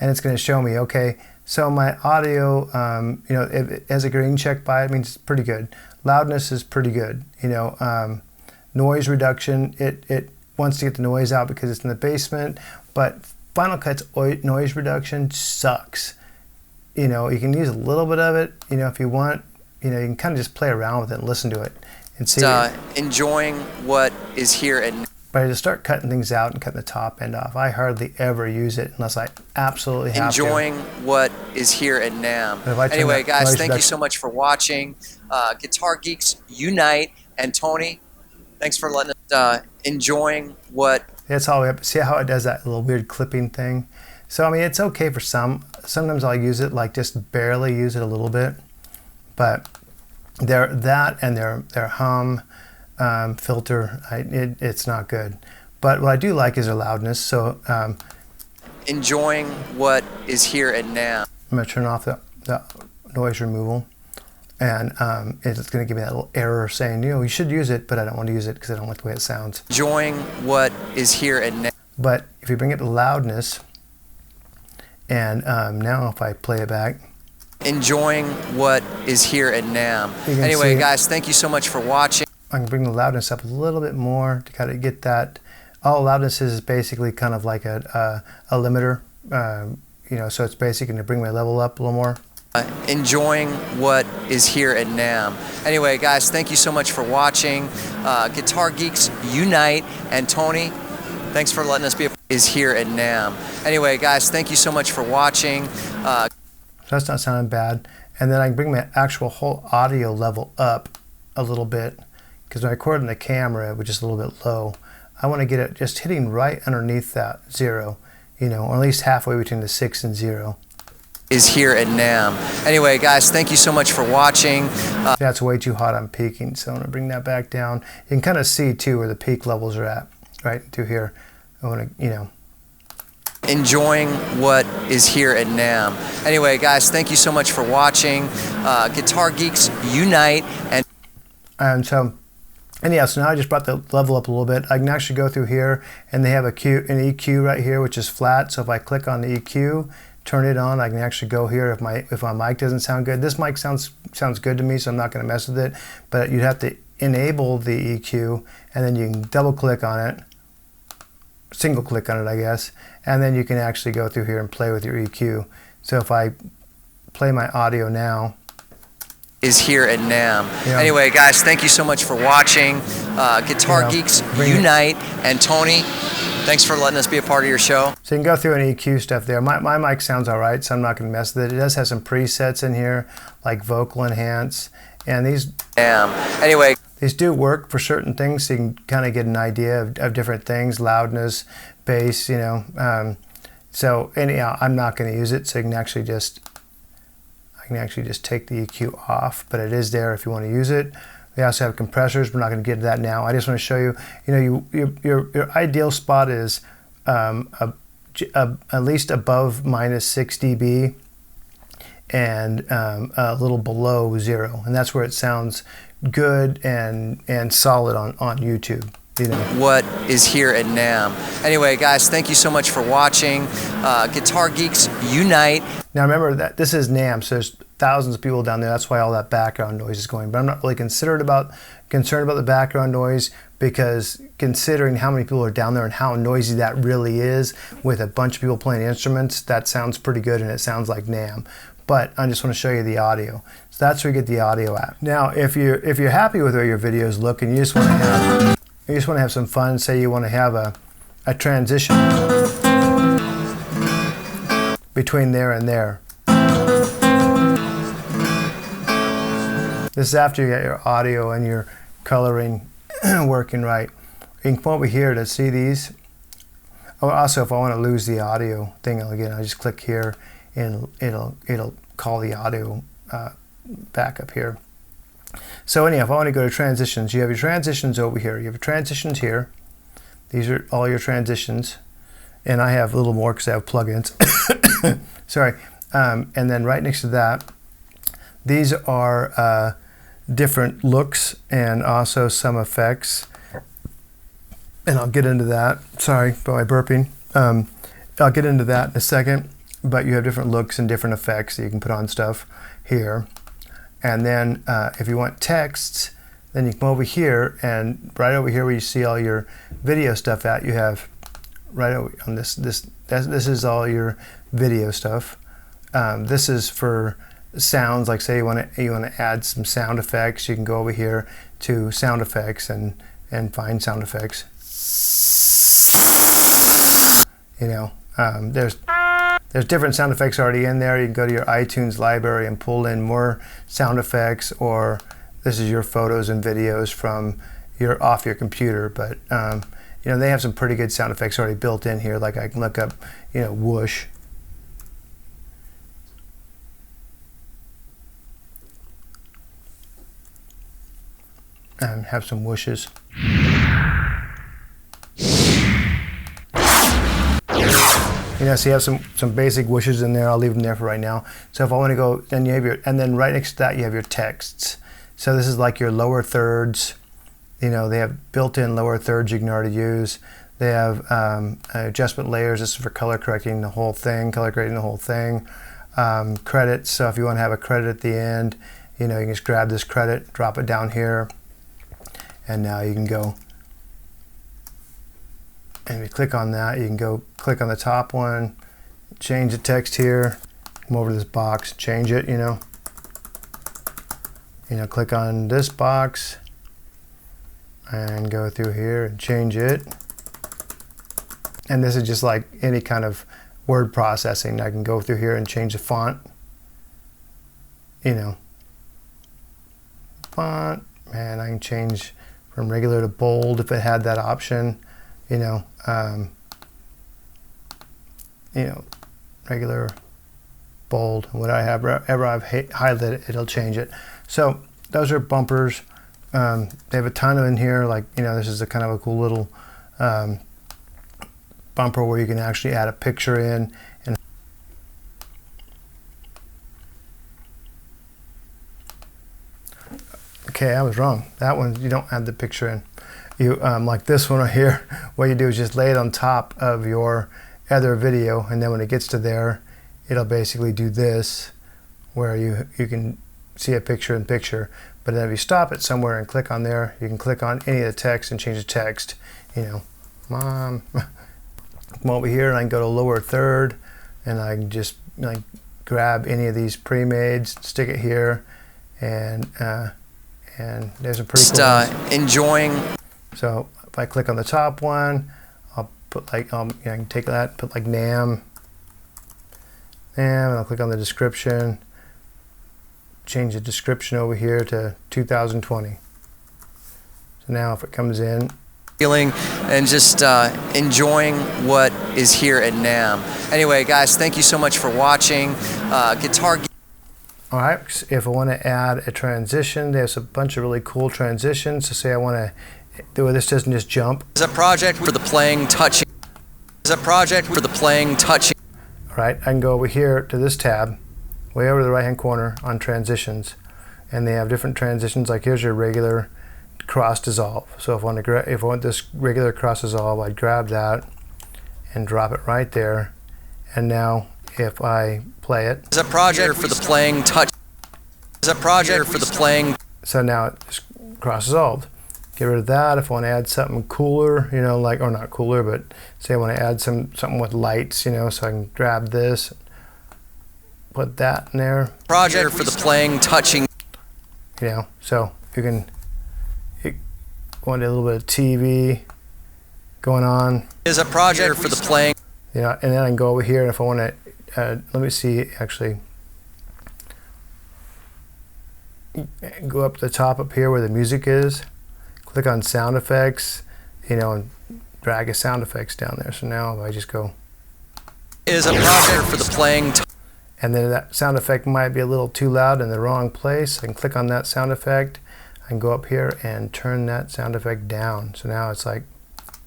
And it's going to show me, okay, so my audio, you know, it has a green check by it, means it's pretty good. Loudness is pretty good. You know, noise reduction, it wants to get the noise out because it's in the basement, but Final Cut's noise reduction sucks. You know, you can use a little bit of it, you know, if you want. You know, you can kind of just play around with it and listen to it and see. Enjoying what is here and. But I just start cutting things out and cutting the top end off. I hardly ever use it unless I absolutely have enjoying to. what is here and now. Anyway, guys, thank you so much for watching. Guitar Geeks Unite, and Tony, thanks for letting us enjoying what. That's all we have. See how it does that little weird clipping thing? So, I mean, it's okay for some. Sometimes I'll use it, like just barely use it a little bit. But their hum filter, it's not good. But what I do like is their loudness. So enjoying what is here and now. I'm going to turn off the noise removal, and it's going to give me that little error saying, you know, you should use it, but I don't want to use it because I don't like the way it sounds. Enjoying what is here and now. But if you bring it to loudness, and now if I play it back. Enjoying what is here and now. Anyway, guys, thank you so much for watching. I can bring the loudness up a little bit more to kind of get that. All loudness is basically kind of like a limiter, you know, so it's basically going to bring my level up a little more. Enjoying what is here and now. Anyway, guys, thank you so much for watching. Guitar Geeks Unite, and Tony, thanks for letting us be is here and now. Anyway, guys, thank you so much for watching. So that's not sounding bad. And then I can bring my actual whole audio level up a little bit, because when I record on the camera, which is a little bit low, I want to get it just hitting right underneath that 0, you know, or at least halfway between the 6 and 0. Is here and now. Anyway, guys, thank you so much for watching. That's way too hot on peaking, so I'm going to bring that back down. You can kind of see, too, where the peak levels are at, right through here. I want to, you know. Enjoying what is here and now. Anyway, guys, thank you so much for watching. Guitar Geeks Unite, and so anyhow, so now I just brought the level up a little bit. I can actually go through here, and they have an EQ right here, which is flat. So if I click on the EQ, turn it on, I can actually go here if my mic doesn't sound good. This mic sounds good to me, so I'm not going to mess with it. But you'd have to enable the EQ, and then you can double click on it. Single click on it, I guess, and then you can actually go through here and play with your EQ. So if I play my audio now, is here and now. Yeah. Anyway, guys, thank you so much for watching. Guitar Geeks Unite, and Tony, thanks for letting us be a part of your show. So you can go through any EQ stuff there. My mic sounds all right, so I'm not going to mess with it. It does have some presets in here, like vocal enhance, and these. Anyway. These do work for certain things, so you can kind of get an idea of different things, loudness, bass, you know. So anyhow, I'm not going to use it, so you can actually just, I can actually just take the EQ off, but it is there if you want to use it. We also have compressors. We're not going to get to that now. I just want to show you, you know, your ideal spot is at least above -6 dB and a little below 0, and that's where it sounds good and solid on YouTube. You know. What is here and now. Anyway, guys, thank you so much for watching. Guitar Geeks Unite. Now remember that this is NAMM, so there's thousands of people down there. That's why all that background noise is going. But I'm not really concerned about the background noise, because considering how many people are down there and how noisy that really is with a bunch of people playing instruments, that sounds pretty good and it sounds like NAMM. But I just want to show you the audio. So that's where you get the audio at. Now, if you're happy with where your videos look and you just want to have some fun, say you want to have a transition between there and there. This is after you get your audio and your coloring working right. You can come over here to see these. Oh, also, if I want to lose the audio thing again, I just click here and it'll call the audio back up here. So anyhow, if I want to go to transitions, you have your transitions over here. You have your transitions here. These are all your transitions, and I have a little more because I have plugins. Sorry. And then right next to that, these are different looks and also some effects. And I'll get into that. Sorry for my burping. I'll get into that in a second. But you have different looks and different effects that you can put on stuff here. And then if you want texts, then you come over here, and right over here where you see all your video stuff at, you have right over on this is all your video stuff. This is for sounds, like say you want to add some sound effects. You can go over here to sound effects and find sound effects. You know, there's different sound effects already in there. You can go to your iTunes library and pull in more sound effects, or this is your photos and videos from off your computer. But you know, they have some pretty good sound effects already built in here. Like I can look up, you know, whoosh. And have some whooshes. You know, so you have some basic whooshes in there. I'll leave them there for right now. So if I want to go, then you have and then right next to that you have your texts. So this is like your lower thirds. You know, they have built-in lower thirds you can already use. They have adjustment layers. This is for color correcting the whole thing, color grading the whole thing. Credits. So if you want to have a credit at the end, you know, you can just grab this credit, drop it down here, and now you can go. And if you click on that, you can go click on the top one, change the text here, come over to this box, change it, you know, click on this box and go through here and change it. And this is just like any kind of word processing. I can go through here and change the font, you know, font, and I can change from regular to bold if it had that option. You know, regular, bold, whatever I've highlighted, it'll change it. So those are bumpers. They have a ton of in here. Like, you know, this is a kind of a cool little bumper where you can actually add a picture in. And okay, I was wrong. That one you don't add the picture in. You like this one right here, what you do is just lay it on top of your other video, and then when it gets to there, it'll basically do this, where you can see a picture in picture. But then if you stop it somewhere and click on there, you can click on any of the text and change the text. You know, mom, come over here and I can go to lower third, and I can just like grab any of these pre-mades, stick it here, and there's a pretty cool enjoying. So if I click on the top one, I'll put like, I can take that, put like NAM, and I'll click on the description, change the description over here to 2020. So now if it comes in, feeling and just enjoying what is here at NAMM. Anyway, guys, thank you so much for watching. Guitar. All right, if I want to add a transition, there's a bunch of really cool transitions. So say I want to do where this doesn't just jump. Is a project for the playing, touching. Is a project for the playing, touching. All right, I can go over here to this tab, way over to the right-hand corner on transitions, and they have different transitions. Like here's your regular cross dissolve. So if I want this regular cross dissolve, I'd grab that and drop it right there. And now if I play it, is a project for the playing, touch. Is a project for the playing. So now it's cross dissolved. Get rid of that. If I want to add something cooler, you know, like, or not cooler, but say I want to add something with lights, you know, so I can grab this, put that in there. Project for the playing, touching. You know, so you want a little bit of TV going on. Is a project for the playing. You know, and then I can go over here, and if I want to, let me see, actually, go up to the top up here where the music is. Click on sound effects, you know, and drag a sound effects down there. So now if I just go, is a project for the playing, and then that sound effect might be a little too loud in the wrong place. I can click on that sound effect. I can go up here and turn that sound effect down. So now it's like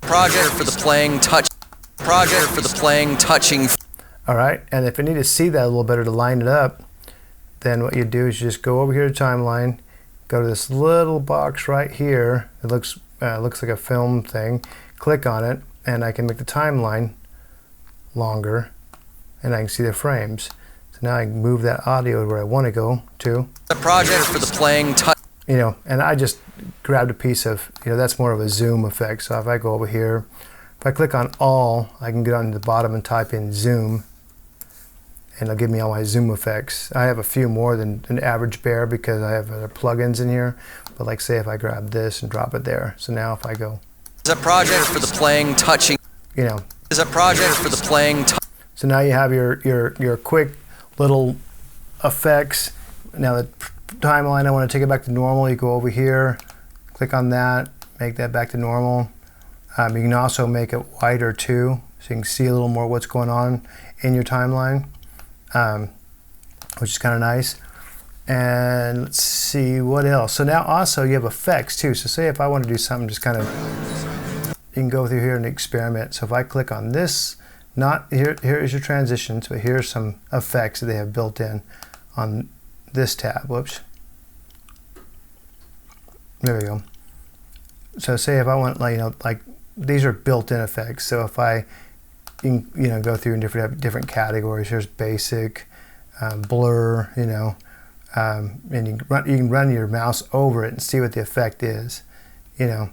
project for the playing, touch. Project for the playing, touching. All right, and if you need to see that a little better to line it up, then what you do is you just go over here to timeline, go to this little box right here. It looks like a film thing. Click on it, and I can make the timeline longer, and I can see the frames. So now I can move that audio where I want to go to. The project for the playing you know, and I just grabbed a piece of, you know, that's more of a zoom effect. So if I go over here, if I click on all, I can get on the bottom and type in zoom, and it'll give me all my zoom effects. I have a few more than an average bear because I have other plugins in here. But like say if I grab this and drop it there. So now if I go. Is a project for the playing touching. You know. Is a project for the playing. So now you have your quick little effects. Now the timeline, I want to take it back to normal. You go over here, click on that, make that back to normal. You can also make it wider too, so you can see a little more what's going on in your timeline, which is kind of nice. And let's see what else. So now also you have effects too. So say if I want to do something, just kind of, you can go through here and experiment. So if I click on this, not here is your transitions, but here's some effects that they have built in on this tab. Whoops. There we go. So say if I want, like, you know, like these are built-in effects. So if I, you know, go through in different categories. Here's basic, blur, you know, and you can run your mouse over it and see what the effect is, you know.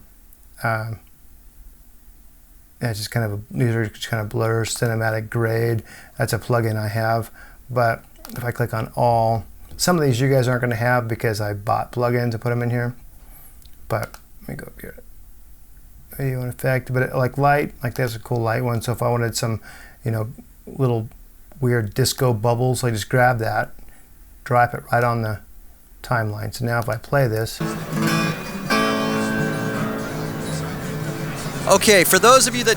It's just kind of these are just kind of blur, cinematic grade. That's a plugin I have. But if I click on all, some of these you guys aren't going to have because I bought plugins to put them in here. But let me go up here. Video and effect, but like light, like that's a cool light one. So if I wanted some, you know, little weird disco bubbles, I just grab that, drop it right on the timeline. So now if I play this. Okay, for those of you that...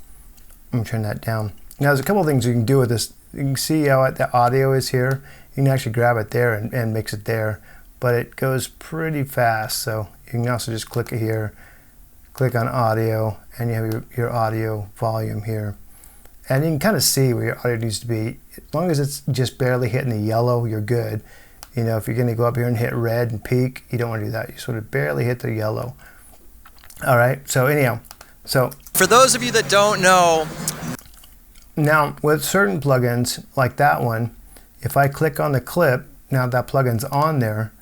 I'm gonna turn that down. Now there's a couple of things you can do with this. You can see how the audio is here. You can actually grab it there and mix it there, but it goes pretty fast. So you can also just click it here, click on audio, and you have your audio volume here. And you can kind of see where your audio needs to be. As long as it's just barely hitting the yellow, you're good. You know, if you're gonna go up here and hit red and peak, you don't wanna do that. You sort of barely hit the yellow. All right, so anyhow, so. For those of you that don't know. Now, with certain plugins, like that one, if I click on the clip, now that plugin's on there,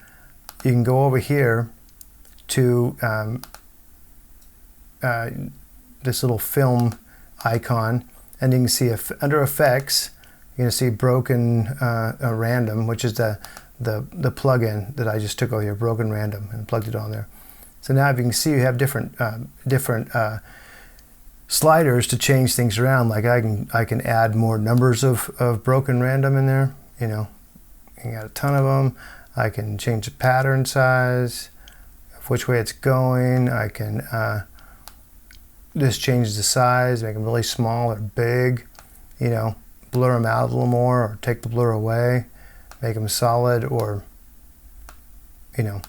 you can go over here to this little film icon, and you can see under effects, you're going to see broken random, which is the plugin that I just took over here, broken random, and plugged it on there. So now if you can see, you have different sliders to change things around. Like I can add more numbers of broken random in there. You know, you got a ton of them. I can change the pattern size, of which way it's going. I can just change the size, make them really small or big. You know, blur them out a little more, or take the blur away, make them solid, or you know,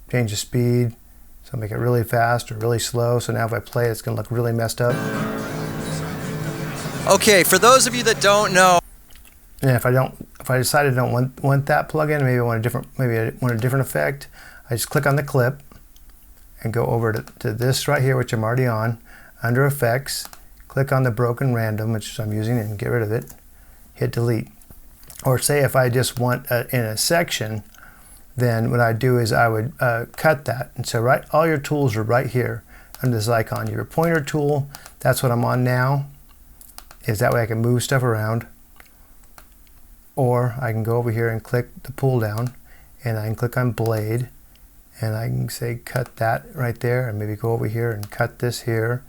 change the speed. So make it really fast or really slow. So now if I play it, it's going to look really messed up. Okay, for those of you that don't know. And if I decided I don't want that plugin, maybe I want a different effect, I just click on the clip and go over to this right here, which I'm already on. Under effects, click on the broken random, which I'm using, and get rid of it. Hit delete. Or say if I just want in a section, then what I do is I would cut that. And so all your tools are right here under this icon. Your pointer tool, that's what I'm on now, is that way I can move stuff around. Or I can go over here and click the pull down, and I can click on blade, and I can say cut that right there, and maybe go over here and cut this here,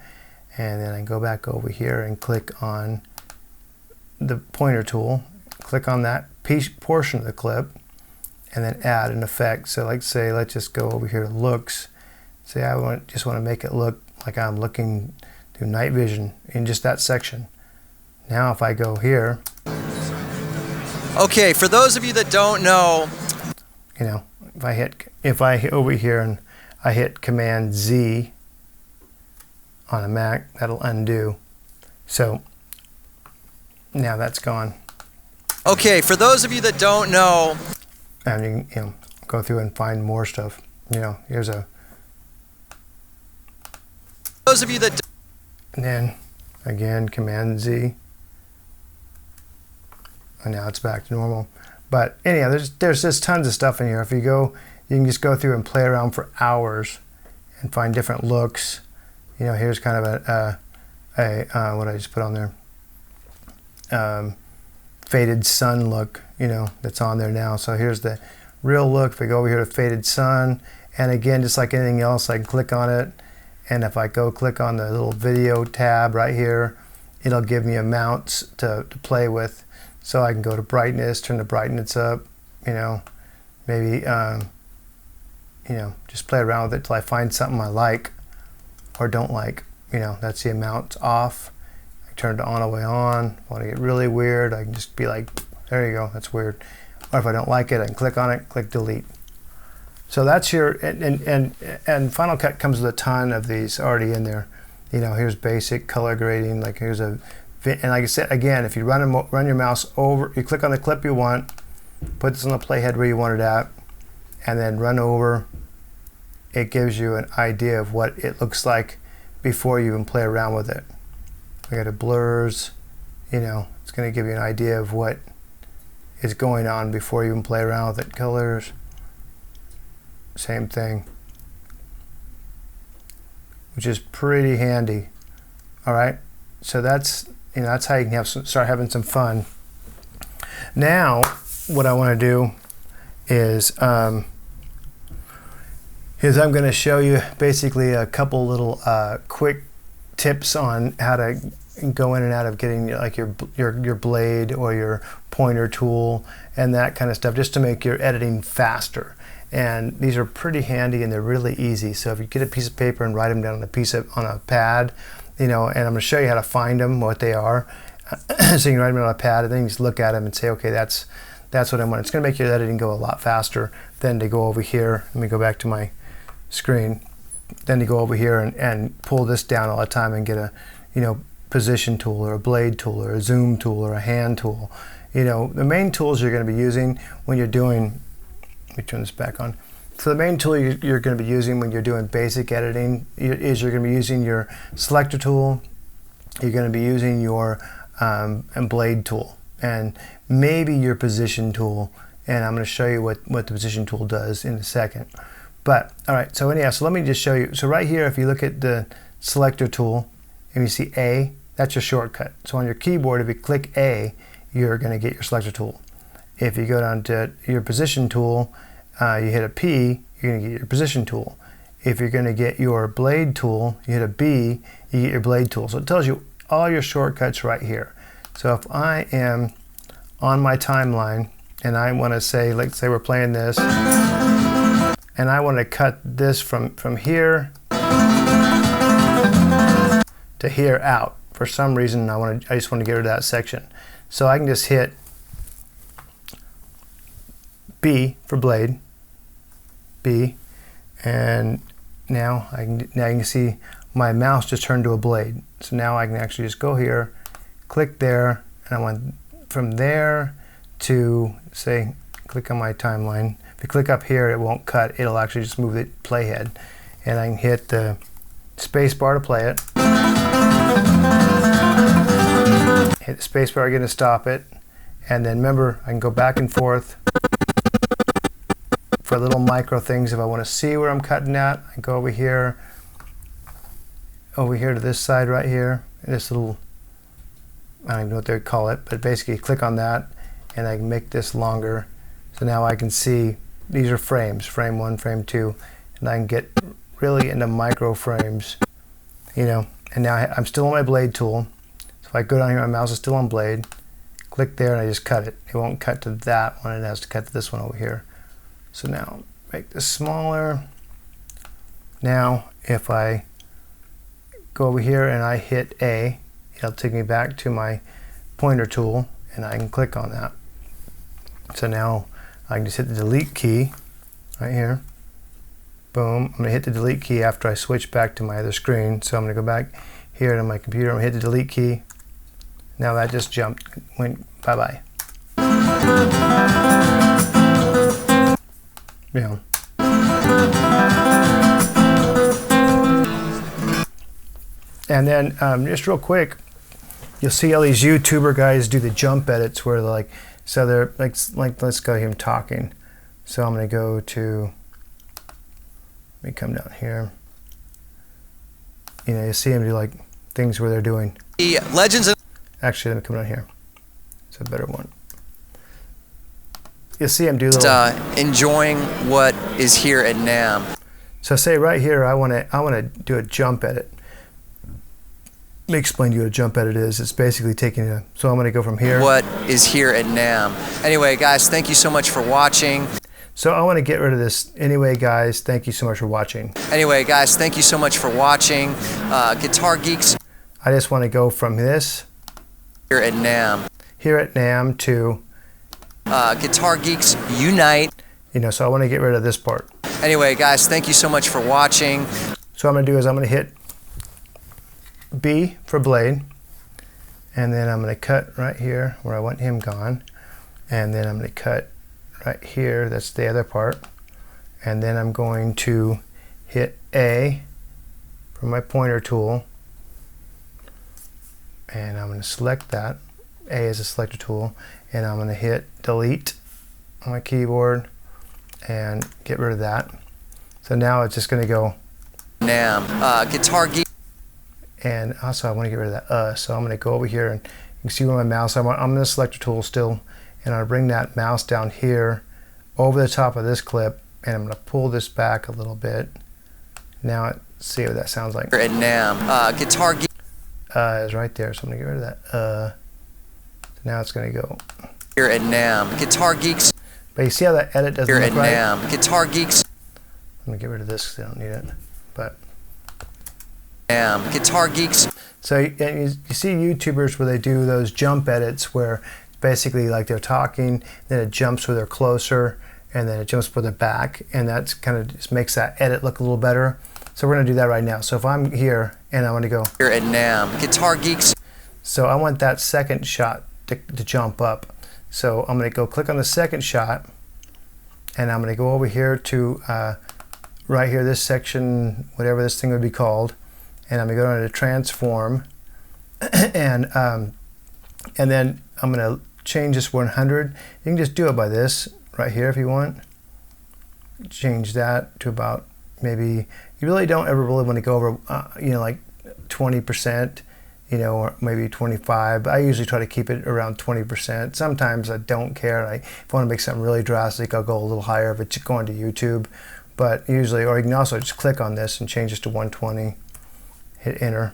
and then I can go back over here and click on the pointer tool, click on that portion of the clip, and then add an effect. So like say, let's just go over here to looks. Say I just want to make it look like I'm looking through night vision in just that section. Now if I go here. Okay, for those of you that don't know. You know, if I hit over here and I hit Command Z on a Mac, that'll undo. So now that's gone. Okay, for those of you that don't know. And you can go through and find more stuff. you know, here's a, those of you that and then again, Command Z. And now it's back to normal. But anyhow, there's just tons of stuff in here. If you go, you can just go through and play around for hours and find different looks. You know, here's kind of what I just put on there. Faded sun look, you know, that's on there now. So here's the real look. If we go over here to faded sun, and again, just like anything else, I can click on it. And if I go click on the little video tab right here, it'll give me amounts to play with. So I can go to brightness, turn the brightness up, you know, maybe, you know, just play around with it till I find something I like or don't like. You know, that's the amount off. I turn it on all the way on. If I want to get really weird, I can just be like, there you go, that's weird. Or if I don't like it, I can click on it, click delete. So that's your, and Final Cut comes with a ton of these already in there. You know, here's basic color grading, like here's a, and like I said, again, if you run your mouse over, you click on the clip you want, put this on the playhead where you want it at, and then run over, it gives you an idea of what it looks like before you even play around with it. We got the blurs, you know, it's going to give you an idea of what is going on before you even play around with it. Colors, same thing, which is pretty handy. All right, so that's, you know, that's how you can start having some fun. Now, what I want to do is I'm going to show you basically a couple little quick tips on how to go in and out of getting like your blade or your pointer tool and that kind of stuff, just to make your editing faster. And these are pretty handy and they're really easy. So if you get a piece of paper and write them down on a pad, you know, and I'm going to show you how to find them, what they are. So you can write them on a pad and then you just look at them and say, okay, that's what I want. It's going to make your editing go a lot faster than to go over here. Let me go back to my screen. Then to go over here and pull this down all the time and get a, you know, position tool or a blade tool or a zoom tool or a hand tool. You know, the main tools you're going to be using when you're doing, let me turn this back on. So the main tool you're going to be using when you're doing basic editing is you're going to be using your selector tool, you're going to be using your blade tool, and maybe your position tool, and I'm going to show you what the position tool does in a second. But all right, so anyhow, so let me just show you. So right here, if you look at the selector tool and you see A, that's your shortcut. So on your keyboard, if you click A, you're going to get your selector tool. If you go down to your position tool, you hit a P, you're going to get your position tool. If you're going to get your blade tool, you hit a B, you get your blade tool. So it tells you all your shortcuts right here. So if I am on my timeline and I want to say, let's say we're playing this, and I want to cut this from here to here out. For some reason, I just want to get rid of that section. So I can just hit B for blade, B, and now you can see my mouse just turned to a blade. So now I can actually just go here, click there, and I want from there to, say, click on my timeline. If you click up here, it won't cut. It'll actually just move the playhead, and I can hit the space bar to play it. Hit the space bar again to stop it, and then remember, I can go back and forth for little micro things. If I want to see where I'm cutting at, I go over here to this side right here, this little, I don't even know what they would call it, but basically click on that and I can make this longer. So now I can see these are frames, frame 1, frame 2, and I can get really into micro frames, you know. And now I'm still on my blade tool. So if I go down here, my mouse is still on blade, click there and I just cut it. It won't cut to that one, it has to cut to this one over here. So now make this smaller. Now if I go over here and I hit A, it'll take me back to my pointer tool and I can click on that. So now I can just hit the delete key right here. Boom. I'm going to hit the delete key after I switch back to my other screen. So I'm going to go back here to my computer. I'm going to hit the delete key. Now that just jumped, went bye-bye. Yeah. And then just real quick, you'll see all these YouTuber guys do the jump edits where they're like, so they're like let's go him talking. So I'm gonna go to, let me come down here. You know, you see him do like things where they're doing. The legends of Actually, let me come down here. It's a better one. You'll see him do little, enjoying what is here at NAMM. so say right here, I wanna do a jump edit. Let me explain to you what a jump edit is. It's basically taking a, so I'm gonna go from here. What is here at NAMM. Anyway, guys, thank you so much for watching. So I want to get rid of this. Anyway, guys, thank you so much for watching. Anyway, guys, thank you so much for watching. Guitar Geeks I just want to go from this here at NAMM to Guitar Geeks Unite. you know, so I want to get rid of this part. Anyway, guys, thank you so much for watching. So what I'm going to do is I'm going to hit B for blade, and then I'm going to cut right here where I want him gone, and then I'm going to cut right here, that's the other part, and then I'm going to hit A for my pointer tool, and I'm going to select that. A is a selector tool, and I'm going to hit delete on my keyboard and get rid of that. So now it's just going to go NAMM Guitar Geek. And also I want to get rid of that so I'm going to go over here, and you can see where my mouse, I'm in the selector tool still, and I'll bring that mouse down here over the top of this clip, and I'm going to pull this back a little bit. Now let's see what that sounds like. At NAMM Guitar Geek is right there, so I'm going to get rid of that so now it's going to go here at NAMM Guitar Geeks. But you see how that edit doesn't Here look at right? NAMM Guitar Geeks. I'm going to get rid of this because I don't need it. But NAMM Guitar Geeks. so you see YouTubers where they do those jump edits where basically like they're talking, then it jumps where they're closer, and then it jumps where they're back, and that's kind of just makes that edit look a little better. So we're going to do that right now. So if I'm here and I want to go here at NAMM Guitar Geeks. So I want that second shot to jump up. So I'm going to go click on the second shot, and I'm going to go over here to right here, this section, whatever this thing would be called, and I'm going to go down to transform, and then I'm going to change this 100. You can just do it by this right here if you want. Change that to about, maybe, you really don't ever really want to go over you know, like 20%, you know, or maybe 25. I usually try to keep it around 20%. Sometimes I don't care. If I want to make something really drastic, I'll go a little higher if it's going to YouTube. But usually, or you can also just click on this and change this to 120, hit enter.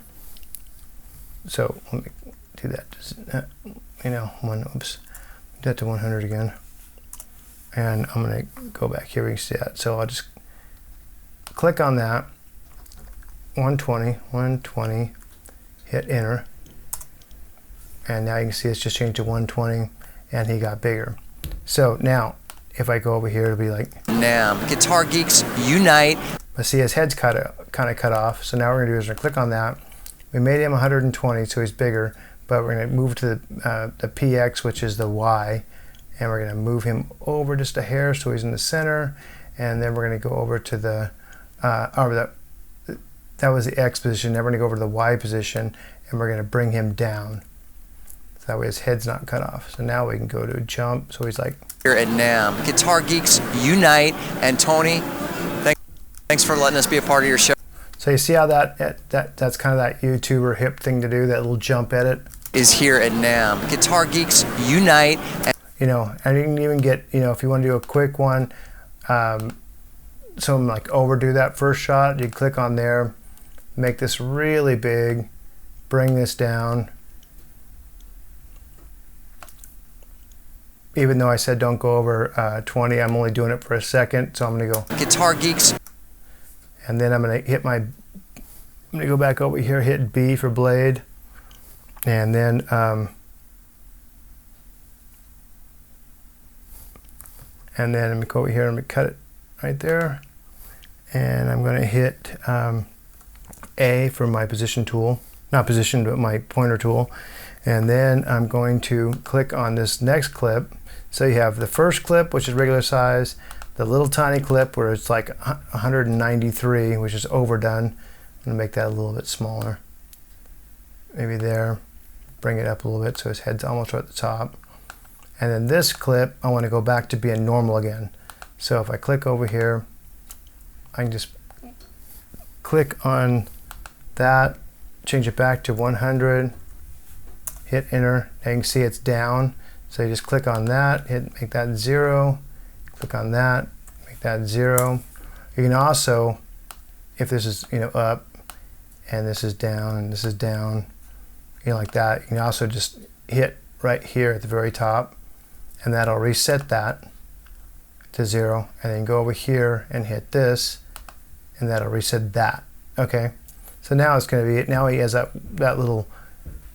So let me do that. You know, oops, do that to 100 again. And I'm going to go back here, we can see that. So I'll just click on that, 120, hit enter, and now you can see it's just changed to 120, and he got bigger. So now if I go over here, it'll be like NAMM Guitar Geeks Unite. But see, his head's kind of cut off. So now what we're gonna do is we're gonna click on that. We made him 120, so he's bigger, but we're gonna move to the PX, which is the Y, and we're gonna move him over just a hair so he's in the center, and then we're gonna go over to the that was the X position. Now we're gonna go over to the Y position, and we're gonna bring him down. So that way his head's not cut off. So now we can go to jump. So he's like here at NAMM Guitar Geeks Unite. And Tony, thanks for letting us be a part of your show. So you see how that's kind of that YouTuber hip thing to do, that little jump edit. Is here at NAMM Guitar Geeks Unite. You know, and you can even get, you know, if you want to do a quick one, something like overdo that first shot, you click on there, make this really big, bring this down. Even though I said don't go over 20, I'm only doing it for a second, so I'm going to go Guitar Geeks. And then I'm going to hit I'm going to go back over here, hit B for blade, and then I'm going to go over here, I'm going to cut it right there, and I'm going to hit A for my position tool, not position, but my pointer tool, and then I'm going to click on this next clip. So you have the first clip, which is regular size, the little tiny clip where it's like 193, which is overdone. I'm going to make that a little bit smaller. maybe there, bring it up a little bit so his head's almost right at the top. And then this clip, I want to go back to being normal again. So if I click over here, I can just click on that, change it back to 100, hit enter. Now you can see it's down. So you just click on that, make that 0, click on that, make that 0. You can also, if this is up and this is down and this is down, like that, you can also just hit right here at the very top, and that'll reset that to 0, and then go over here and hit this, and that'll reset that. Okay, so now it's going to be, now he has that little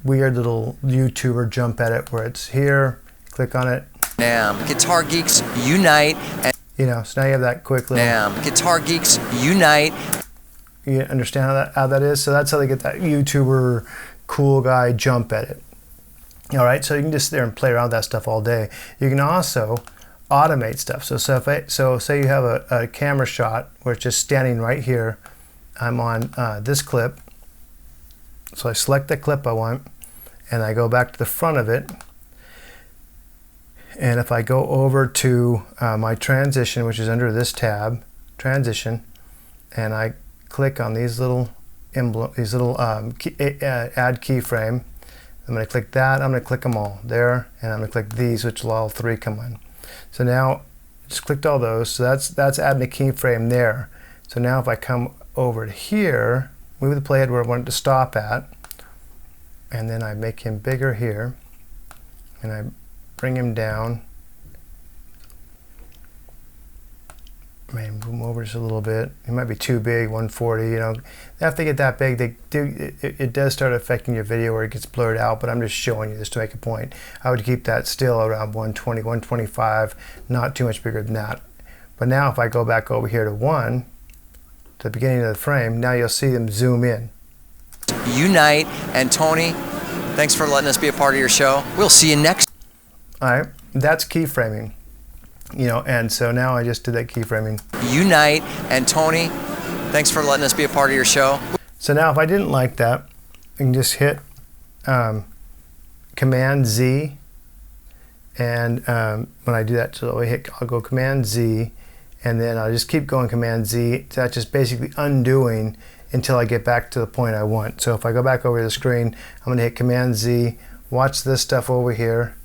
weird little YouTuber jump edit where it's here, click on it. Guitar Geeks Unite. And so now you have that quick little. Guitar Geeks Unite. You understand how that is? So that's how they get that YouTuber cool guy jump edit. All right, so you can just sit there and play around with that stuff all day. You can also automate stuff. So say you have a camera shot where it's just standing right here. I'm on this clip. So I select the clip I want, and I go back to the front of it. And if I go over to my transition, which is under this tab, transition, and I click on these little add keyframe, I'm going to click that. I'm going to click them all there, and I'm going to click these, which will all 3 come in. So now just clicked all those. So that's adding a keyframe there. So now if I come over to here, move the playhead where I want it to stop at, and then I make him bigger here, and I bring him down. Maybe move him over just a little bit. He might be too big, 140. If they get that big, it does start affecting your video where it gets blurred out. But I'm just showing you this to make a point. I would keep that still around 120, 125, not too much bigger than that. But now if I go back over here to 1, to the beginning of the frame, now you'll see them zoom in. Unite. And Tony, thanks for letting us be a part of your show. We'll see you next. All right, that's keyframing. And so now I just did that keyframing. Unite. And Tony, thanks for letting us be a part of your show. So now if I didn't like that, I can just hit Command Z, and when I do that, so I'll go Command Z, and then I'll just keep going Command Z. So that's just basically undoing until I get back to the point I want. So if I go back over to the screen, I'm going to hit Command Z, watch this stuff over here.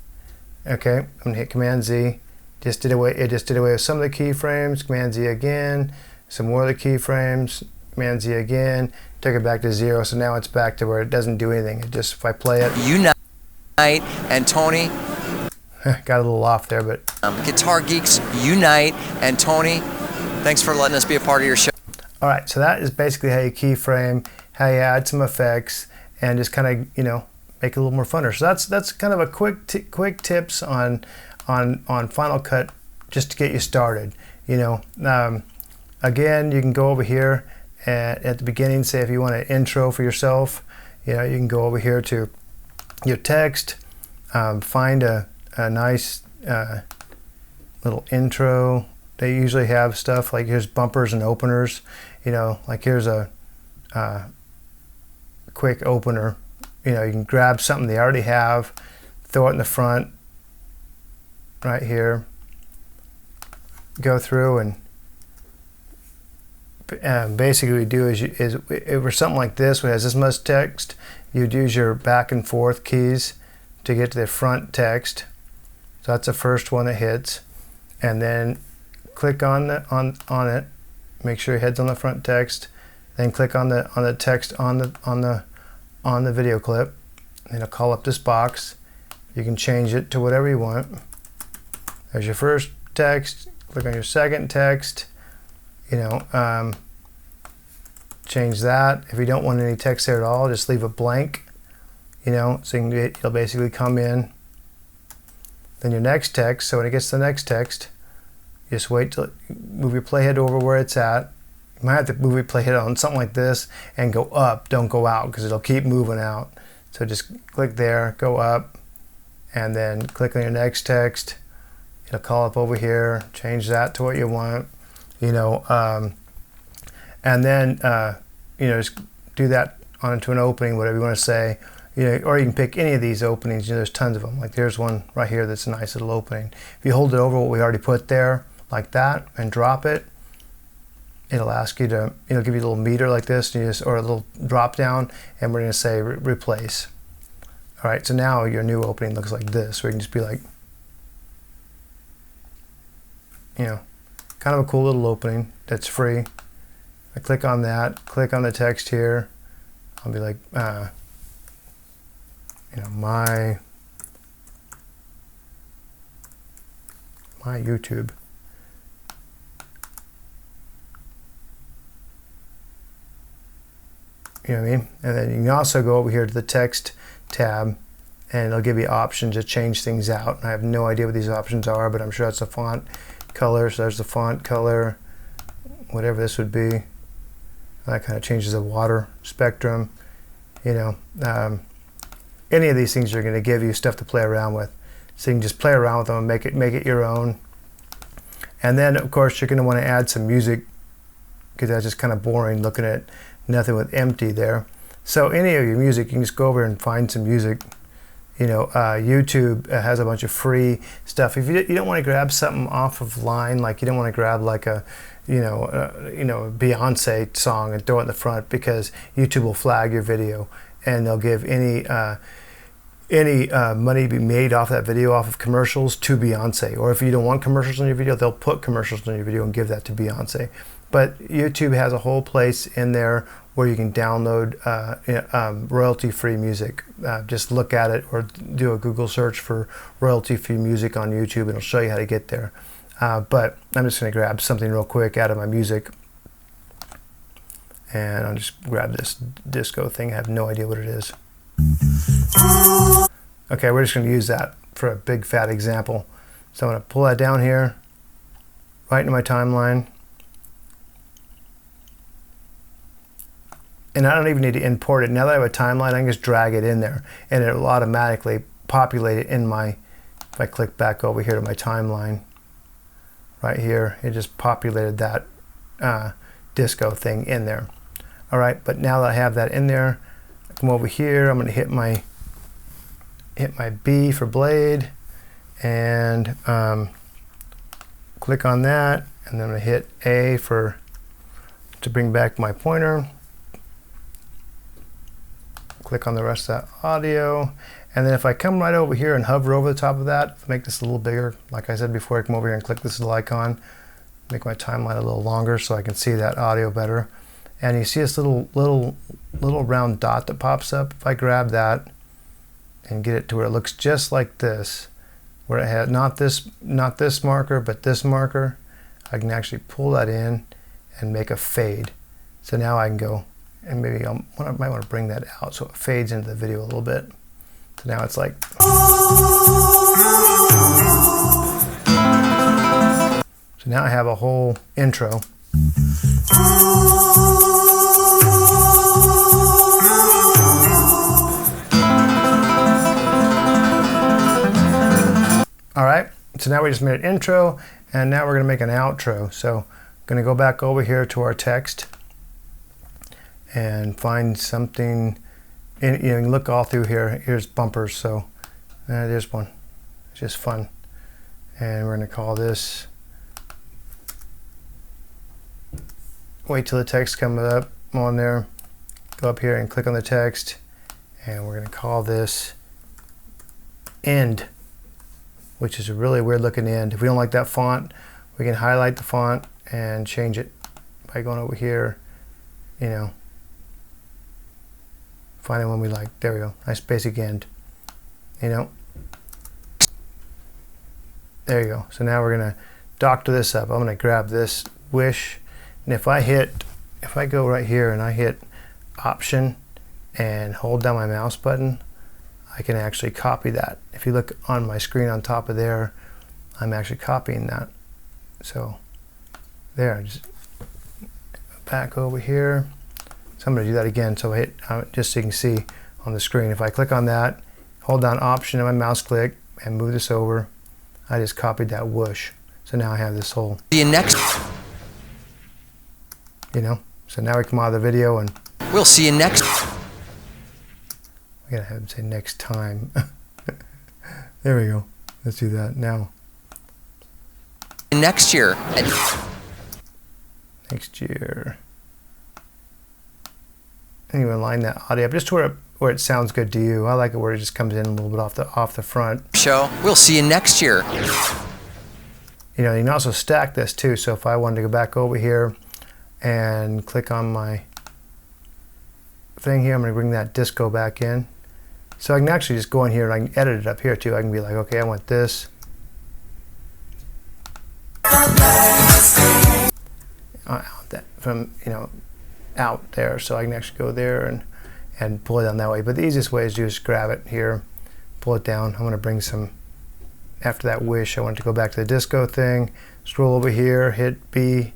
Okay, I'm going to hit Command Z. It just did away with some of the keyframes. Command Z again, some more of the keyframes. Command Z again, took it back to 0. So now it's back to where it doesn't do anything. It just, if I play it. Unite. And Tony. Got a little off there, but. Guitar Geeks Unite. And Tony, thanks for letting us be a part of your show. All right, so that is basically how you keyframe, how you add some effects, and just kind of make it a little more funner. So that's kind of a quick tips on Final Cut, just to get you started. Again, you can go over here at the beginning, say if you want an intro for yourself, you can go over here to your text, find a nice little intro. They usually have stuff like here's bumpers and openers, like here's a quick opener. You can grab something they already have, throw it in the front right here, go through, and basically what you do is if for something like this, which has this much text, you'd use your back and forth keys to get to the front text. So that's the first one that hits, and then click on it, make sure your head's on the front text, then click on the text on the video clip, and it'll call up this box. You can change it to whatever you want. There's your first text, click on your second text, change that. If you don't want any text there at all, just leave it blank, so it'll basically come in. Then your next text, so when it gets to the next text, just wait till move your playhead over where it's at. You might have to move your playhead on something like this and go up, don't go out, because it'll keep moving out. So just click there, go up, and then click on your next text. It'll call up over here, change that to what you want, and then just do that onto an opening, whatever you want to say, or you can pick any of these openings. There's tons of them. Like there's one right here that's a nice little opening. If you hold it over what we already put there, like that, and drop it, it'll ask you to, give you a little meter like this, or a little drop down, and we're going to say replace. All right, so now your new opening looks like this. We can just be like, kind of a cool little opening that's free. I click on that, click on the text here. I'll be like, my YouTube. You know what I mean? And then you can also go over here to the text tab, and it'll give you options to change things out. I have no idea what these options are, but I'm sure that's the font color. So there's the font color, whatever this would be. That kind of changes the water spectrum. Any of these things are going to give you stuff to play around with. So you can just play around with them and make it your own. And then of course you're going to want to add some music, because that's just kind of boring looking at nothing with empty there. So any of your music, you can just go over and find some music. YouTube has a bunch of free stuff. If you don't want to grab something off of line, like you don't want to grab like a Beyonce song and throw it in the front, because YouTube will flag your video, and they'll give any money to be made off that video off of commercials to Beyonce. Or if you don't want commercials on your video, they'll put commercials on your video and give that to Beyonce. But YouTube has a whole place in there where you can download royalty-free music. Just look at it, or do a Google search for royalty-free music on YouTube, and it'll show you how to get there. But I'm just going to grab something real quick out of my music, and I'll just grab this disco thing. I have no idea what it is. Okay, we're just going to use that for a big fat example. So I'm going to pull that down here, right into my timeline. And I don't even need to import it. Now that I have a timeline, I can just drag it in there, and it will automatically populate it in my, if I click back over here to my timeline, right here, it just populated that disco thing in there. All right, but now that I have that in there, I come over here, I'm gonna hit my B for blade, and click on that, and then I'm gonna hit A to bring back my pointer. Click on the rest of that audio, and then if I come right over here and hover over the top of that, make this a little bigger, like I said before, I come over here and click this little icon, make my timeline a little longer so I can see that audio better. And you see this little round dot that pops up. If I grab that and get it to where it looks just like this, where it had not this marker but this marker, I can actually pull that in and make a fade. So now I can go, and maybe I might want to bring that out so it fades into the video a little bit. So now it's like, so now I have a whole intro. All right, so now we just made an intro, and now we're going to make an outro. So I'm going to go back over here to our text and find something. You can look all through here. Here's bumpers, so there's one. It's just fun. And we're going to call this, wait till the text comes up on there, go up here and click on the text, and we're going to call this end, which is a really weird looking end. If we don't like that font, we can highlight the font and change it by going over here, finding one we like. There we go, nice basic end, There you go. So now we're gonna doctor this up. I'm gonna grab this wish, and if I go right here and I hit Option and hold down my mouse button, I can actually copy that. If you look on my screen on top of there, I'm actually copying that. So there, just back over here. So I'm going to do that again. So I hit, just so you can see on the screen, if I click on that, hold down Option and my mouse click and move this over, I just copied that whoosh. So now I have this whole, See you next. So now we come out of the video and We'll see you next. We gotta have him say next time. There we go. Let's do that now. Next year. Next year. Anyway, line that audio up just to where it sounds good to you. I like it where it just comes in a little bit off the front. Show. We'll see you next year. You know, you can also stack this too. So if I wanted to go back over here and click on my thing here, I'm going to bring that disco back in. So I can actually just go in here and I can edit it up here too. I can be like, okay, I want this. From, you know, out there, so I can actually go there and pull it down that way. But the easiest way is to just grab it here, pull it down. I'm going to bring some, after that wish, I want to go back to the disco thing, scroll over here, hit B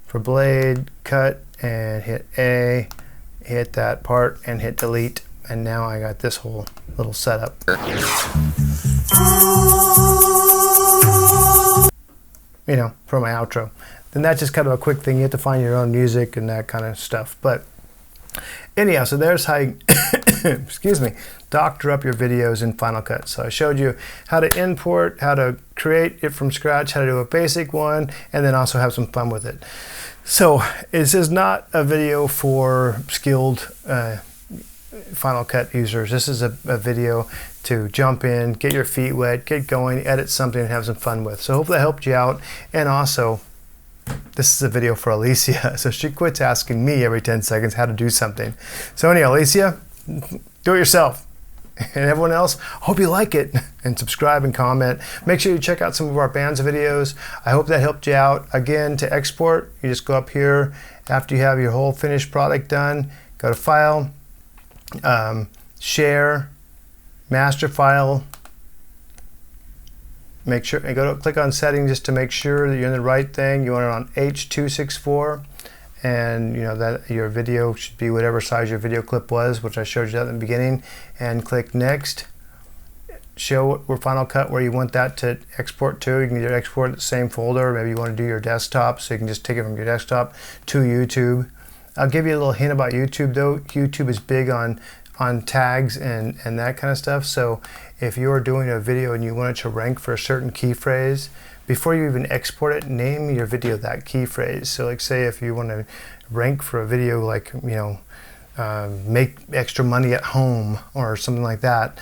for blade, cut, and hit A, hit that part, and hit delete. And now I got this whole little setup. You know, for my outro. Then that's just kind of a quick thing. You have to find your own music and that kind of stuff. But anyhow, so there's how you, excuse me, doctor up your videos in Final Cut. So I showed you how to import, how to create it from scratch, how to do a basic one, and then also have some fun with it. So this is not a video for skilled Final Cut users. This is a video to jump in, get your feet wet, get going, edit something, and have some fun with. So hopefully that helped you out. And also, this is a video for Alicia, so she quits asking me every 10 seconds how to do something. So anyhow, Alicia, do it yourself. And everyone else, hope you like it, and subscribe and comment. Make sure you check out some of our band's videos. I hope that helped you out. Again, to export, you just go up here after you have your whole finished product done, go to File, Share, Master File. Make sure and go to click on Settings just to make sure that you're in the right thing. You want it on H.264, and you know that your video should be whatever size your video clip was, which I showed you at the beginning. And click Next. Show where Final Cut where you want that to export to. You can either export the same folder, maybe you want to do your desktop, so you can just take it from your desktop to YouTube. I'll give you a little hint about YouTube though. YouTube is big on tags and that kind of stuff. So if you're doing a video and you want it to rank for a certain key phrase, before you even export it, name your video that key phrase. So like say if you want to rank for a video like, you know, make extra money at home or something like that,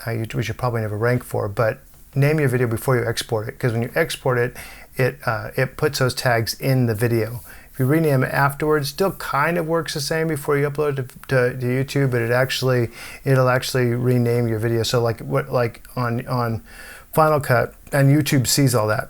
which you probably never rank for, but name your video before you export it, because when you export it, it puts those tags in the video. If you rename it afterwards, still kind of works the same before you upload it to YouTube, but it'll actually rename your video. So like on Final Cut, and YouTube sees all that.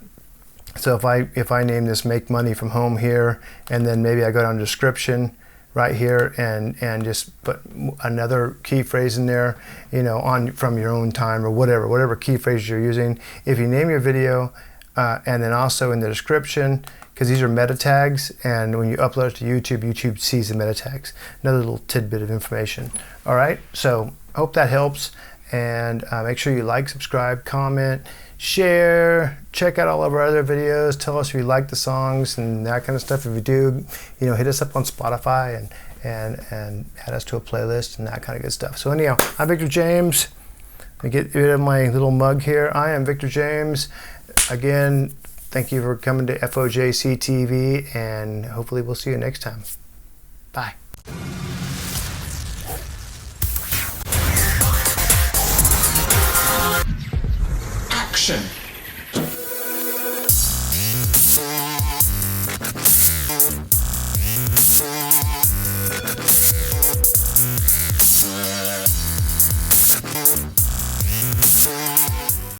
So if I name this "Make Money from Home" here, and then maybe I go down to description right here and just put another key phrase in there, you know, from your own time or whatever key phrase you're using. If you name your video and then also in the description, because these are meta tags, and when you upload it to YouTube, YouTube sees the meta tags. Another little tidbit of information. All right, so hope that helps, and make sure you like, subscribe, comment, share, check out all of our other videos. Tell us if you like the songs and that kind of stuff. If you do, you know, hit us up on Spotify and add us to a playlist and that kind of good stuff. So anyhow, I'm Victor James. Let me get rid of my little mug here. I am Victor James. Again, thank you for coming to FOJC TV, and hopefully we'll see you next time. Bye. Action.